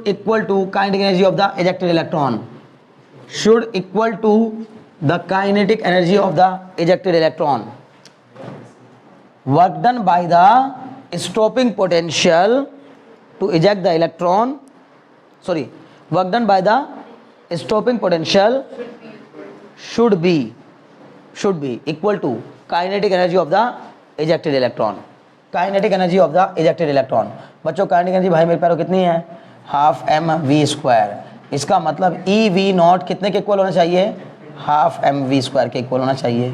equal to kinetic energy of the ejected electron, should equal to the kinetic energy of the ejected electron. Work done by the stopping potential to eject the electron, sorry, work done by the stopping potential should be equal to kinetic energy of the ejected electron, kinetic energy of the ejected electron। बच्चों kinetic energy भाई मेरे पैरों कितनी है, half mv²। इसका मतलब eV0 कितने के इक्वल होना चाहिए, हाफ mv² के इक्वल होना चाहिए।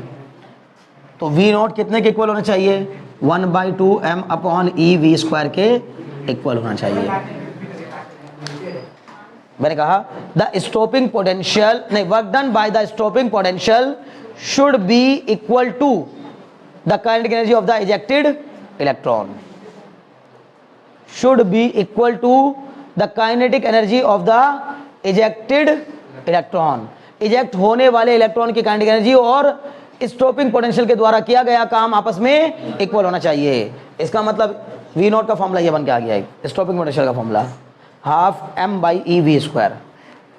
तो V0 कितने के इक्वल होना चाहिए, 1/2 m अपॉन eV² के इक्वल होना चाहिए। मैंने कहा द स्टॉपिंग पोटेंशियल, नहीं, work done by the stopping potential should be equal to the kinetic energy of the ejected electron, should be equal to the kinetic energy of the ejected electron। Eject होने वाले electron की kinetic energy और stopping potential के द्वारा किया गया काम आपस में इक्वल होना चाहिए। इसका मतलब V0 का फॉर्मूला ये बन के आ गया है, स्टॉपिंग पोटेंशियल का फॉर्मूला हाफ m/eV²।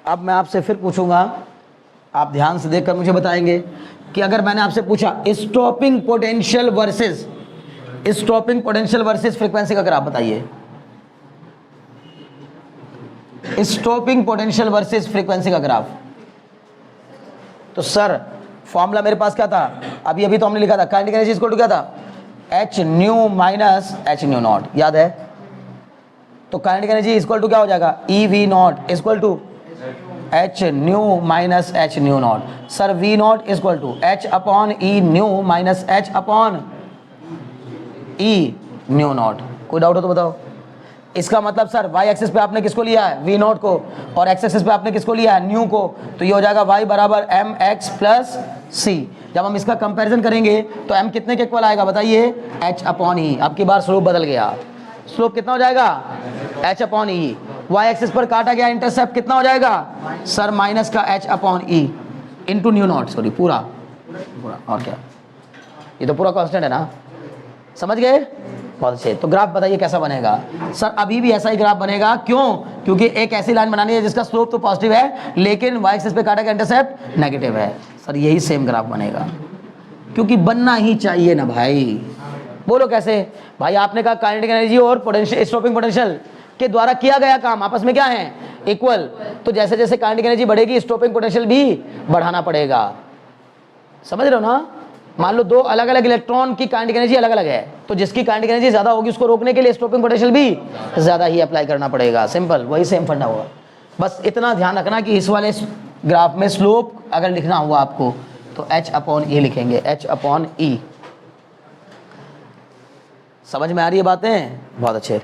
अब मैं आपसे फिर पूछूंगा, आप ध्यान से देखकर मुझे बताएंगे कि अगर मैंने आपसे पूछा स्टॉपिंग पोटेंशियल वर्सेस फ्रीक्वेंसी का ग्राफ बताइए, स्टॉपिंग पोटेंशियल वर्सेस फ्रीक्वेंसी का ग्राफ, तो सर फॉर्मूला मेरे पास क्या था, अभी तो हमने लिखा था काइनेटिक एनर्जी इक्वल टू क्या था, h nu minus h nu0, याद है। तो काइनेटिक एनर्जी इक्वल टू क्या हो जाएगा, eV0 equal to h nu minus h nu0। Sir V0 equal to h upon e nu minus h upon e nu0। कोई doubt हो तो बताओ। इसका मतलब सर y एक्सिस पे आपने किसको लिया है, V0 को, और x एक्सिस पे आपने किसको लिया है, न्यू को, तो ये हो जाएगा y बराबर mx प्लस c। जब हम इसका कंपैरिजन करेंगे तो m कितने के इक्वल आएगा बताइए, h अपॉन e। अब की बार स्लोप बदल गया, स्लोप कितना हो जाएगा, h upon e। y axis पर काटा गया इंटरसेप्ट कितना हो जाएगा सर, माइनस का h upon e into nu0, sorry पूरा, और क्या, ये तो पूरा कांस्टेंट है ना, समझ गए, बहुत अच्छे। तो ग्राफ बताइए कैसा बनेगा सर, अभी भी ऐसा ही ग्राफ बनेगा, क्यों, क्योंकि एक ऐसी लाइन बनानी है जिसका स्लोप तो पॉजिटिव है लेकिन y एक्सिस पे काटा गया इंटरसेप्ट नेगेटिव है। सर यही सेम ग्राफ बनेगा, क्योंकि बनना ही चाहिए ना भाई। बोलो कैसे भाई, आपने कहा काइनेटिक एनर्जी और पोटेंशियल, स्टॉपिंग पोटेंशियल के द्वारा किया गया काम आपस में क्या है, इक्वल। तो जैसे जैसे काइनेटिक एनर्जी बढ़ेगी स्टॉपिंग पोटेंशियल भी बढ़ाना पड़ेगा, समझ रहे हो ना। मान लो दो अलग अलग इलेक्ट्रॉन की काइनेटिक एनर्जी अलग अलग है, तो जिसकी काइनेटिक एनर्जी ज़्यादा होगी उसको रोकने के लिए स्टॉपिंग पोटेंशियल भी ज़्यादा ही अप्लाई करना पड़ेगा। सिंपल, वही सेम फंडा होगा। बस इतना ध्यान रखना कि इस वाले ग्राफ में स्लोप अगर लिखना हुआ आपको तो H/E लिखेंगे, H/E। समझ में आ रही है बातें? बहुत अच्छे।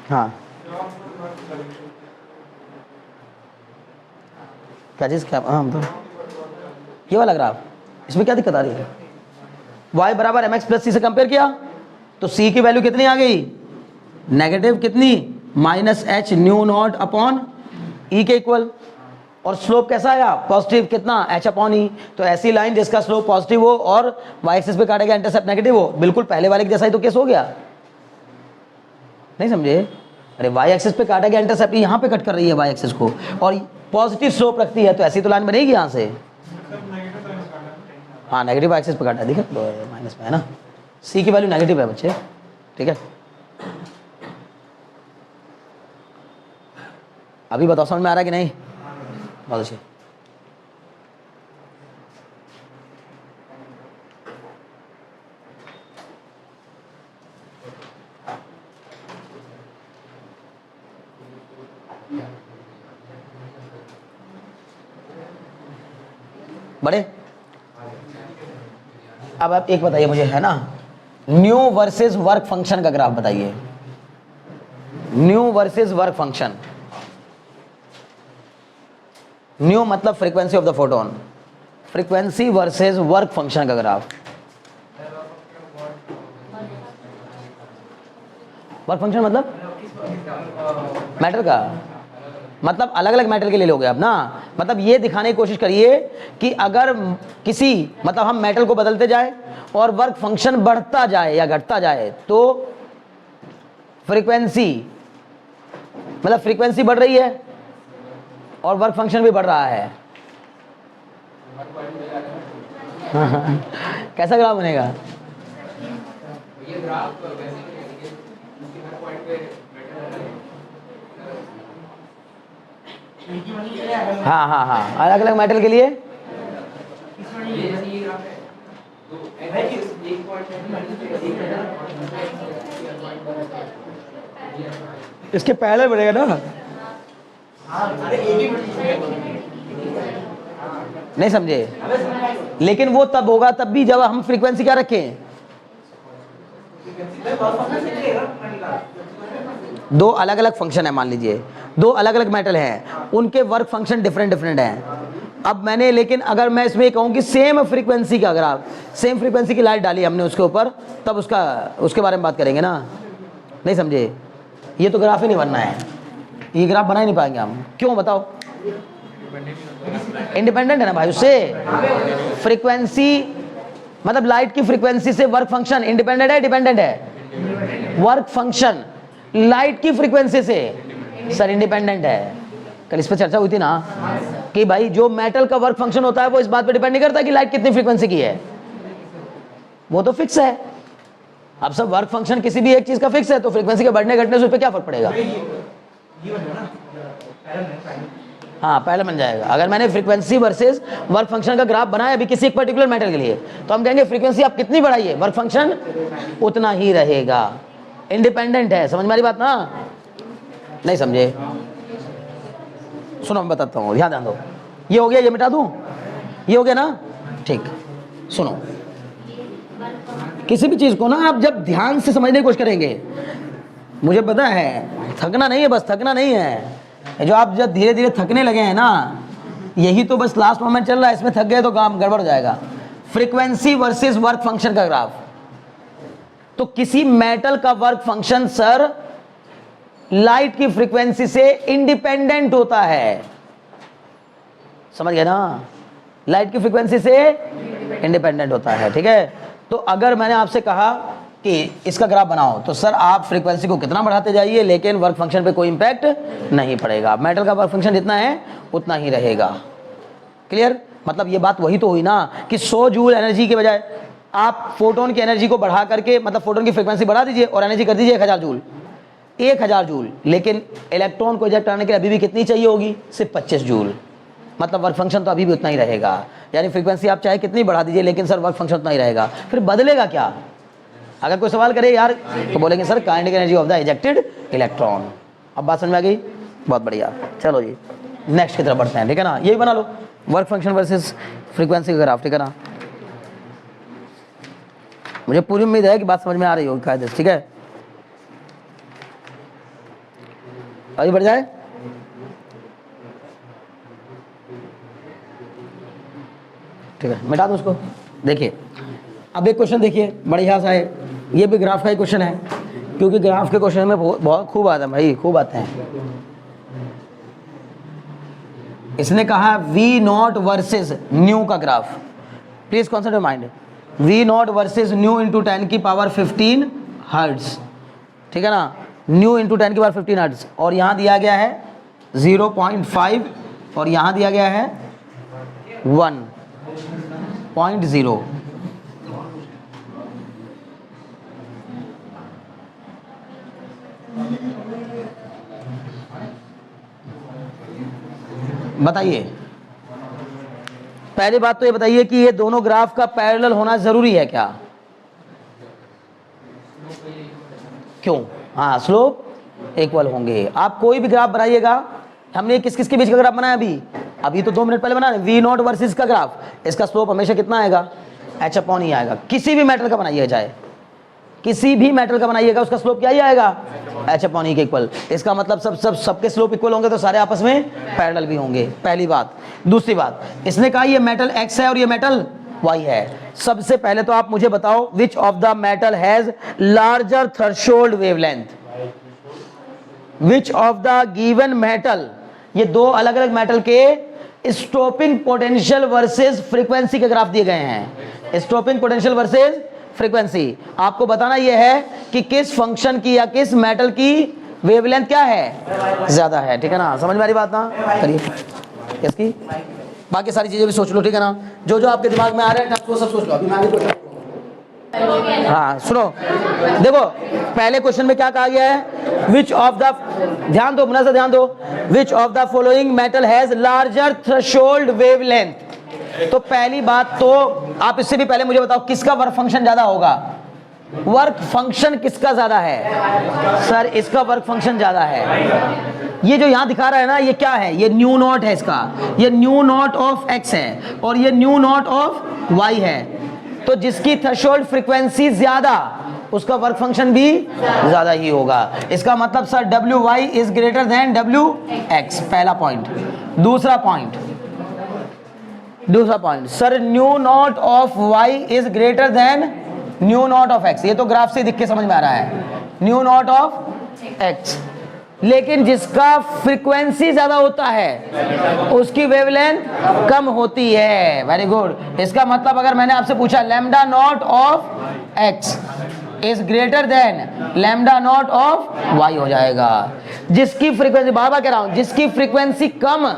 हाँ, क्या चीज़? क्या? हाँ, तो ये वाला ग्राफ, इसमें क्या दिक्कत आ रही है? y बराबर mx प्लस सी से कंपेयर किया तो c की वैल्यू कितनी आ गई? नेगेटिव कितनी? -h new not upon e के इक्वल। और स्लोप कैसा आया? पॉजिटिव। कितना? H/E। तो ऐसी लाइन जिसका स्लोप पॉजिटिव हो और y एक्सिस पे काटेगा इंटरसेप्ट नेगेटिव हो, बिल्कुल पहले वाले के जैसा ही तो केस हो गया। नहीं समझे? अरे y एक्सिस पे काटा गया इंटरसेप्ट, यहाँ पे कट कर रही है y एक्सिस को और पॉजिटिव स्लोप रखती है, तो ऐसी तो लाइन बनेगी यहाँ से। हाँ, नेगेटिव एक्सिस पे काटा, देखा तो माइनस में है ना। c की वैल्यू नेगेटिव है बच्चे, ठीक है। अभी बताओ समझ में आ रहा है कि नहीं? बहुत अच्छे। बड़े अब आप एक बताइए मुझे, है ना, न्यू वर्सेस वर्क फंक्शन का ग्राफ बताइए। Nu versus work function. Nu मतलब frequency of the photon, frequency versus work function का ग्राफ। वर्क फंक्शन मतलब मैटर का, मतलब अलग अलग मेटल के लिए लोगे आप ना। मतलब ये दिखाने की कोशिश करिए कि अगर किसी, मतलब हम मेटल को बदलते जाए और वर्क फंक्शन बढ़ता जाए या घटता जाए तो फ्रीक्वेंसी, मतलब फ्रीक्वेंसी बढ़ रही है और वर्क फंक्शन भी बढ़ रहा है। कैसा ग्राफ बनेगा? हाँ हाँ हाँ, अलग अलग मेटल के लिए इसके पहले बढ़ेगा ना। नहीं समझे? लेकिन वो तब होगा तब भी जब हम फ्रीक्वेंसी क्या रखें। दो अलग अलग फंक्शन है, मान लीजिए दो अलग अलग मेटल हैं, उनके वर्क फंक्शन डिफरेंट डिफरेंट हैं। अब मैंने, लेकिन अगर मैं इसमें कहूँ कि सेम फ्रीक्वेंसी का ग्राफ, सेम फ्रीक्वेंसी की लाइट डाली हमने उसके ऊपर, तब उसके बारे में बात करेंगे ना। नहीं समझे? ये तो ग्राफ ही नहीं बनना है, ये ग्राफ बना ही नहीं पाएंगे हम। क्यों बताओ? इंडिपेंडेंट है ना भाई उससे। फ्रीक्वेंसी मतलब लाइट की फ्रीक्वेंसी से वर्क फंक्शन इंडिपेंडेंट है, डिपेंडेंट है? वर्क फंक्शन लाइट की फ्रीक्वेंसी से सर इंडिपेंडेंट है। कल इस पर चर्चा हुई थी ना कि भाई जो मेटल का वर्क फंक्शन होता है वो इस बात पे डिपेंड नहीं करता कि लाइट कितनी फ्रीक्वेंसी की है, वो तो फिक्स है। अब सब वर्क फंक्शन किसी भी एक चीज का फिक्स है तो फ्रीक्वेंसी के बढ़ने घटने से उस पर क्या फर्क पड़ेगा? हाँ, पहले बन जाएगा। अगर मैंने फ्रीक्वेंसी वर्सेस वर्क फंक्शन का ग्राफ बनाया अभी किसी एक पर्टिकुलर मेटल के लिए, तो हम कहेंगे फ्रीक्वेंसी आप कितनी बढ़ाइए, वर्क फंक्शन उतना ही रहेगा, इंडिपेंडेंट है। समझ में आ रही बात ना? नहीं समझे? सुनो मैं बताता हूँ, ध्यान दो। ये हो गया, ये मिटा दूं, ये हो गया ना, ठीक। सुनो, किसी भी चीज को ना आप जब ध्यान से समझने की कोशिश करेंगे, मुझे पता है थकना नहीं है, बस थकना नहीं है। जो आप जब धीरे धीरे थकने लगे हैं ना, यही तो बस लास्ट मोमेंट चल रहा है, इसमें थक गए तो काम गड़बड़ हो जाएगा। फ्रीक्वेंसी वर्सेस वर्क फंक्शन का ग्राफ। तो किसी मेटल का वर्क फंक्शन सर लाइट की फ्रीक्वेंसी से इंडिपेंडेंट होता है। समझ गए ना? लाइट की फ्रीक्वेंसी से इंडिपेंडेंट होता है, ठीक है। तो अगर मैंने आपसे कहा कि इसका ग्राफ बनाओ, तो सर आप फ्रीक्वेंसी को कितना बढ़ाते जाइए लेकिन वर्क फंक्शन पे कोई इंपैक्ट नहीं पड़ेगा। मेटल का वर्क फंक्शन जितना है उतना ही रहेगा। क्लियर? मतलब ये बात वही तो हुई ना कि 100 जूल एनर्जी के बजाय आप फोटोन की एनर्जी को बढ़ा करके, मतलब फोटोन की फ्रीक्वेंसी बढ़ा दीजिए और एनर्जी कर दीजिए 1000 जूल। 1000 जूल, लेकिन इलेक्ट्रॉन को इजेक्ट करने के लिए अभी भी कितनी चाहिए होगी? सिर्फ 25 जूल। मतलब वर्क फंक्शन तो अभी भी उतना ही रहेगा, यानी फ्रीक्वेंसी आप चाहे कितनी बढ़ा दीजिए लेकिन सर वर्क फंक्शन उतना ही रहेगा। फिर बदलेगा क्या? अगर कोई सवाल करे यार तो बोलेंगे sir kinetic energy of the ejected electron. अब बात समझ में आ गई? बहुत बढ़िया। चलो जी नेक्स्ट की तरफ बढ़ते हैं, ठीक है ना। यही बना लो, वर्क फंक्शन वर्सेस फ्रीक्वेंसी का ग्राफ, ठीक है ना। मुझे पूरी उम्मीद है कि बात समझ में आ रही होगी कायदे से, ठीक है। आगे बढ़ जाए। ठीक है, मिटा दूं उसको। देखिए अब एक क्वेश्चन देखिए बढ़िया सा है, ये भी ग्राफ का ही क्वेश्चन है, क्योंकि ग्राफ के क्वेश्चन में बहुत खूब आता है भाई, खूब आते हैं। इसने कहा V0 वर्सेस न्यू का graph, please concentrate mind. V0 versus new into 10 की पावर 15 हर्ट्ज, ठीक है ना। न्यू इंटू 10 की पावर 15 हर्ट्ज, और यहाँ दिया गया है 0.5 और यहाँ दिया गया है 1.0। बताइए, पहली बात तो ये बताइए कि ये दोनों ग्राफ का पैरेलल होना जरूरी है क्या? क्यों? हाँ, स्लोप इक्वल होंगे। आप कोई भी ग्राफ बनाइएगा, हमने किस किस के बीच का ग्राफ बनाया अभी तो 2 मिनट पहले बनाया V0 वर्सेस का ग्राफ, इसका स्लोप हमेशा कितना आएगा? h अपॉन ही आएगा। किसी भी मेटल का बनाइएगा, चाहे किसी भी मेटल का बनाइएगा, उसका स्लोप क्या ही आएगा? h अपॉन ही के इक्वल। इसका मतलब सबके स्लोप इक्वल होंगे तो सारे आपस में पैरेलल भी होंगे, पहली बात। दूसरी बात, इसने कहा ये मेटल x है और ये मेटल y है। सबसे पहले तो आप मुझे बताओ which of the metal has larger threshold wavelength? Which of the given metal, ये दो अलग अलग मेटल के स्टॉपिंग पोटेंशियल वर्सेस फ्रीक्वेंसी के ग्राफ दिए गए हैं। स्टॉपिंग पोटेंशियल वर्सेस फ्रीक्वेंसी, आपको बताना यह है कि किस फंक्शन की या किस मेटल की वेवलेंथ क्या है? ज्यादा है, ठीक है ना। समझ में आ रही बात ना? करिए इसकी, बाकी सारी चीजें भी सोच लो, ठीक है ना। जो जो आपके दिमाग में आ रहा है वो सब सोच लो। अभी मैं हाँ सुनो, देखो पहले क्वेश्चन में क्या कहा गया है? विच ऑफ द, ध्यान दो, मुनासा ध्यान दो, which of the following metal has larger threshold wavelength. तो पहली बात तो आप इससे भी पहले मुझे बताओ किसका वर्क फंक्शन ज्यादा होगा? वर्क फंक्शन किसका ज्यादा है? सर इसका वर्क फंक्शन ज्यादा है। ये जो यहां दिखा रहा है ना, ये क्या है? ये न्यू नॉट है इसका, ये न्यू नॉट ऑफ x है और ये न्यू नॉट ऑफ y है। तो जिसकी थ्रेशोल्ड फ्रीक्वेंसी ज्यादा, उसका वर्क फंक्शन भी ज्यादा ही होगा। इसका मतलब sir WY is greater then WX, पहला पॉइंट। दूसरा point sir new not of y is greater than nu not of x। ये तो ग्राफ से दिख के समझ में आ रहा है, न्यू नॉट ऑफ x। लेकिन जिसका फ्रीक्वेंसी ज्यादा होता है उसकी वेवलेंथ कम होती है। Very good. इसका मतलब अगर मैंने आपसे पूछा lambda naught of x is greater then lambda naught of y हो जाएगा। जिसकी फ्रीक्वेंसी, बार बार कह रहा हूं, जिसकी फ्रीक्वेंसी कम,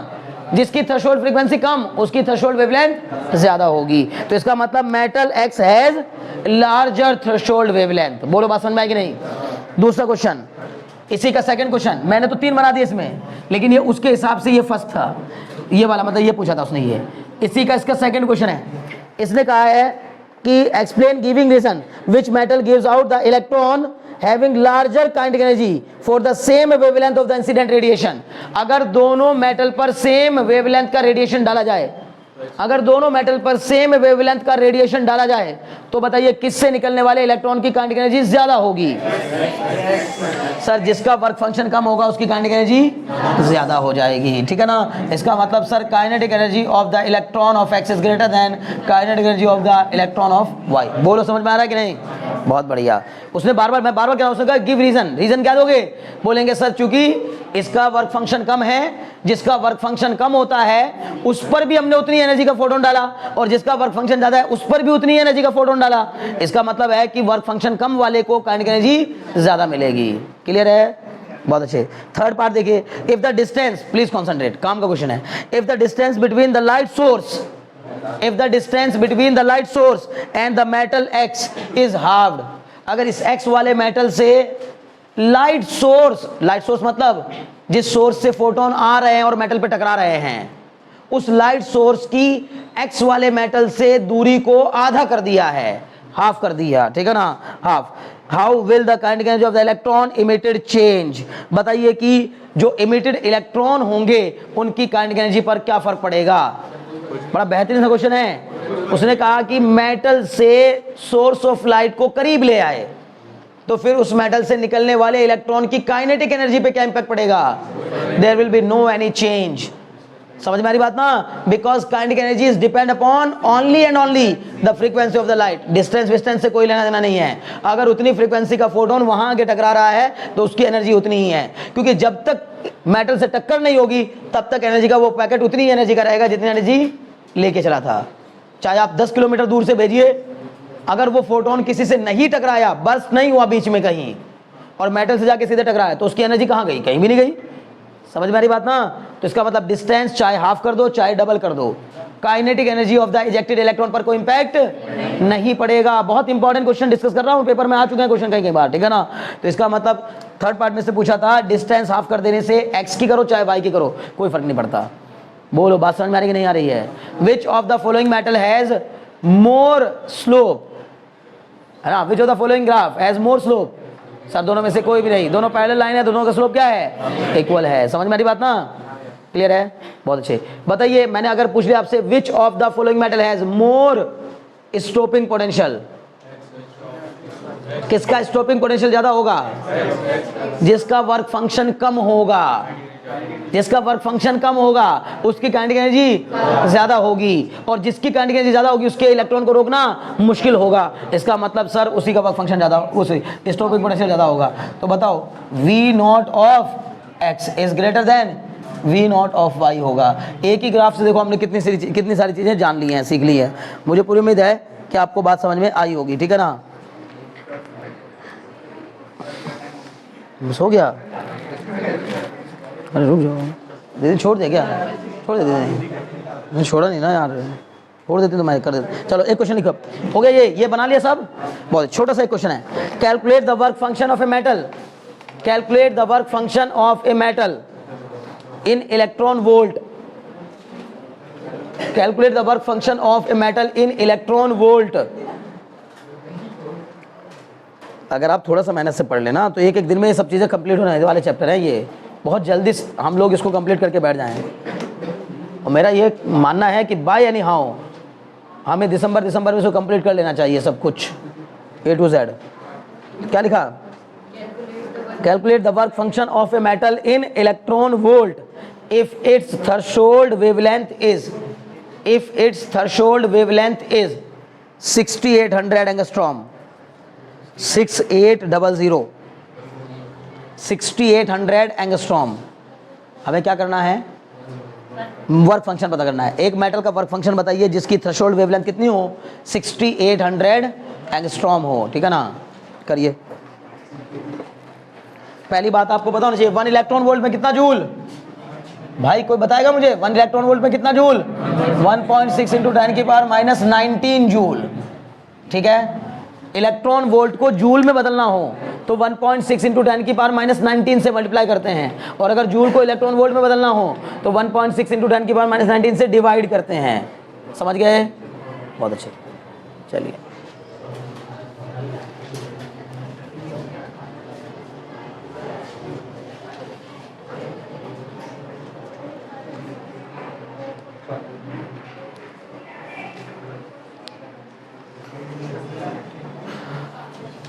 जिसकी थ्रेशोल्ड फ्रीक्वेंसी कम, उसकी थ्रेशोल्ड वेवलेंथ ज्यादा होगी। तो इसका मतलब metal x has larger threshold wavelength. बोलो बात समझ में आई कि नहीं? दूसरा क्वेश्चन, इसी का सेकंड क्वेश्चन, मैंने तो 3 बना दिए इसमें, लेकिन ये उसके हिसाब से ये फर्स्ट था, ये वाला मतलब ये पूछा था उसने, ये इसी का इसका सेकंड क्वेश्चन है। इसने कहा है कि explain giving reason which metal gives out the electron having larger kinetic energy for the same wavelength of the incident radiation. अगर दोनों मेटल पर सेम वेवलेंथ का रेडिएशन डाला जाए, अगर दोनों मेटल पर सेम वेवलेंथ का रेडिएशन डाला जाए तो बताइए किससे निकलने वाले इलेक्ट्रॉन की काइनेटिक एनर्जी ज्यादा होगी? सर जिसका वर्क फंक्शन कम होगा उसकी काइनेटिक एनर्जी ज्यादा हो जाएगी, ठीक है ना। इसका मतलब sir kinetic energy of the electron of x is greater then kinetic energy of the electron of y। बोलो समझ में आ रहा है कि नहीं? बहुत बढ़िया। उसने बार बार, मैं बार बार कह रहा हूं, उसने कहा गिव रीजन। रीजन क्या दोगे? बोलेंगे सर चूंकि इसका वर्क फंक्शन कम है, जिसका वर्क फंक्शन कम होता है उस पर भी हमने उतनी एनर्जी का फोटोन डाला, और जिसका वर्क फंक्शन ज्यादा है उस पर भी उतनी एनर्जी का फोटोन डाला। इसका मतलब है कि वर्क फंक्शन कम वाले को काइनेटिक एनर्जी ज्यादा मिलेगी। क्लियर है? बहुत अच्छे। थर्ड पार्ट देखिए, if the distance, please concentrate, काम का क्वेश्चन है। If the distance between the light source, if the distance between the light source and the metal x is halved, अगर इस x वाले मेटल से लाइट सोर्स मतलब जिस सोर्स से फोटोन आ रहे हैं और मेटल पे टकरा रहे हैं, उस लाइट सोर्स की एक्स वाले मेटल से दूरी को आधा कर दिया है, हाफ कर दिया, ठीक है ना, half. How will the kinetic energy of the electron emitted change, बताइए कि जो इमिटेड इलेक्ट्रॉन होंगे उनकी काइनेटिक एनर्जी पर क्या फर्क पड़ेगा। बड़ा बेहतरीन सा क्वेश्चन है। उसने कहा कि मेटल से सोर्स ऑफ लाइट को करीब ले आए तो फिर उस मेटल से निकलने वाले इलेक्ट्रॉन की काइनेटिक एनर्जी पे क्या इंपैक्ट पड़ेगा। There will be no any change. समझ में आ रही बात ना, because kinetic energy is depend upon only and only the frequency of the light. Distance विस्टेंस से कोई लेना देना नहीं है। अगर उतनी फ्रीक्वेंसी का फोटोन वहां आके टकरा रहा है तो उसकी एनर्जी उतनी ही है, क्योंकि जब तक मेटल से टक्कर नहीं होगी तब तक एनर्जी का वो पैकेट उतनी एनर्जी का रहेगा जितनी एनर्जी लेके चला था। चाहे आप 10 किलोमीटर दूर से भेजिए, अगर वो फोटोन किसी से नहीं टकराया, बर्स्ट नहीं हुआ बीच में कहीं और मेटल से जाके सीधे टकराया, तो उसकी एनर्जी कहाँ गई, कहीं भी नहीं गई। समझ में आ रही बात ना। तो इसका मतलब डिस्टेंस चाहे हाफ कर दो चाहे डबल कर दो, kinetic energy of the ejected electron पर कोई इंपैक्ट नहीं पड़ेगा। बहुत इंपॉर्टेंट क्वेश्चन डिस्कस कर रहा हूं, पेपर में आ चुके हैं क्वेश्चन कई बार, ठीक है ना। तो इसका मतलब थर्ड पार्ट में से पूछा था, डिस्टेंस हाफ कर देने से एक्स की करो चाहे वाई की करो कोई फर्क नहीं पड़ता। बोलो बात समझ में आ रही कि नहीं आ रही है। Which of the following metal has more slope, है ना, which of the following graph has more slope. Sir दोनों में से कोई भी नहीं, दोनों पैरेलल लाइन है, दोनों का स्लोप क्या है, इक्वल है। समझ में आ रही बात ना, क्लियर है, बहुत अच्छे। बताइए मैंने अगर पूछ लिया आपसे which of the following metal has more stopping potential, किसका स्टॉपिंग पोटेंशियल ज्यादा होगा, जिसका वर्क फंक्शन कम होगा। जिसका वर्क फंक्शन कम होगा उसकी काइनेटिक एनर्जी ज्यादा होगी, और जिसकी काइनेटिक एनर्जी ज्यादा होगी उसके इलेक्ट्रॉन को रोकना मुश्किल होगा। इसका मतलब सर उसी का वर्क फंक्शन ज्यादा, उसी स्टॉपिंग पोटेंशियल ज्यादा होगा। तो बताओ V not of x is greater then V not of y होगा। एक ही ग्राफ से देखो हमने कितनी सारी चीजें जान ली हैं, सीख ली है। मुझे पूरी उम्मीद है कि आपको बात समझ में आई होगी, ठीक है ना। बस हो गया, अरे रुक जाओ दीदी, छोड़ दे क्या, छोड़ दे दीदी, छोड़ा नहीं ना यार, छोड़ देती तो मैं कर देती। चलो एक क्वेश्चन लिखो, हो गया ये बना लिया सब। बहुत छोटा सा एक क्वेश्चन है, calculate the work function of a metal, calculate the work function of a metal in electron volt, calculate the work function of a metal in electron volt. अगर आप थोड़ा सा मेहनत से पढ़ लेना तो एक दिन में ये सब चीजें कंप्लीट होने वाले चैप्टर है, ये बहुत जल्दी हम लोग इसको कंप्लीट करके बैठ जाएं। और मेरा ये मानना है कि बाय एनी हाउ हमें दिसंबर में इसको कंप्लीट कर लेना चाहिए सब कुछ A to Z। क्या लिखा, calculate the work function of a metal in electron volt if it's threshold wavelength is, if it's threshold wavelength is 6800 angstrom, 6800 angstrom. हमें क्या करना है, वर्क फंक्शन पता करना है। एक मेटल का वर्क फंक्शन बताइए जिसकी थ्रेशोल्ड वेवलेंथ कितनी हो, 6800 एंगस्ट्रॉम हो, ठीक है ना। करिए, पहली बात आपको पता होना चाहिए 1 इलेक्ट्रॉन वोल्ट में कितना जूल, भाई कोई बताएगा मुझे 1 इलेक्ट्रॉन वोल्ट में कितना जूल, 1.6 × 10⁻⁻⁹ जूल, ठीक है। इलेक्ट्रॉन वोल्ट को जूल में बदलना हो तो 1.6 × 10⁻⁻⁹ से मल्टीप्लाई करते हैं, और अगर जूल को इलेक्ट्रॉन वोल्ट में बदलना हो तो 1.6 × 10⁻⁻⁹ से डिवाइड करते हैं। समझ गए, बहुत अच्छे। चलिए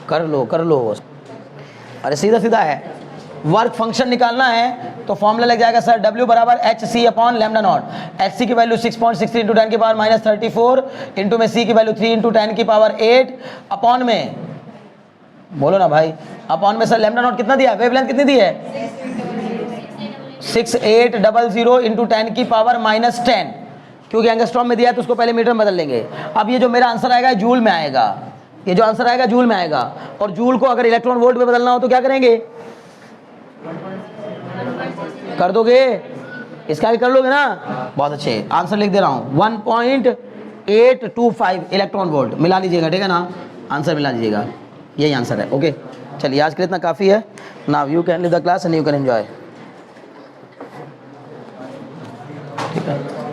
कर लो, अरे सीधा सीधा है। वर्क फंक्शन निकालना है तो फॉर्मूला लग जाएगा सर W बराबर hc/λ0। hc की वैल्यू 6.63 × 10⁻34 इंटू में c की वैल्यू 3 × 10⁸ अपॉन में, बोलो ना भाई, अपॉन में सर λ0 कितना दिया, वेवलेंथ कितनी दी है, 6800 इंटू 10⁻⁻10, क्योंकि एंगस्ट्रॉम में दिया है तो उसको पहले मीटर में बदल लेंगे। अब ये जो मेरा आंसर आएगा जूल में आएगा, ये जो आंसर आएगा जूल में आएगा, और जूल को अगर इलेक्ट्रॉन वोल्ट में बदलना हो तो क्या करेंगे, कर दोगे, इसका भी कर लोगे ना, बहुत अच्छे। आंसर लिख दे रहा हूं 1.825 इलेक्ट्रॉन वोल्ट, मिला लीजिएगा, ठीक है ना, आंसर मिला लीजिएगा, यही आंसर है, ओके। चलिए आज के लिए इतना काफ़ी है। Now you can leave the class and you can enjoy. ठीक है।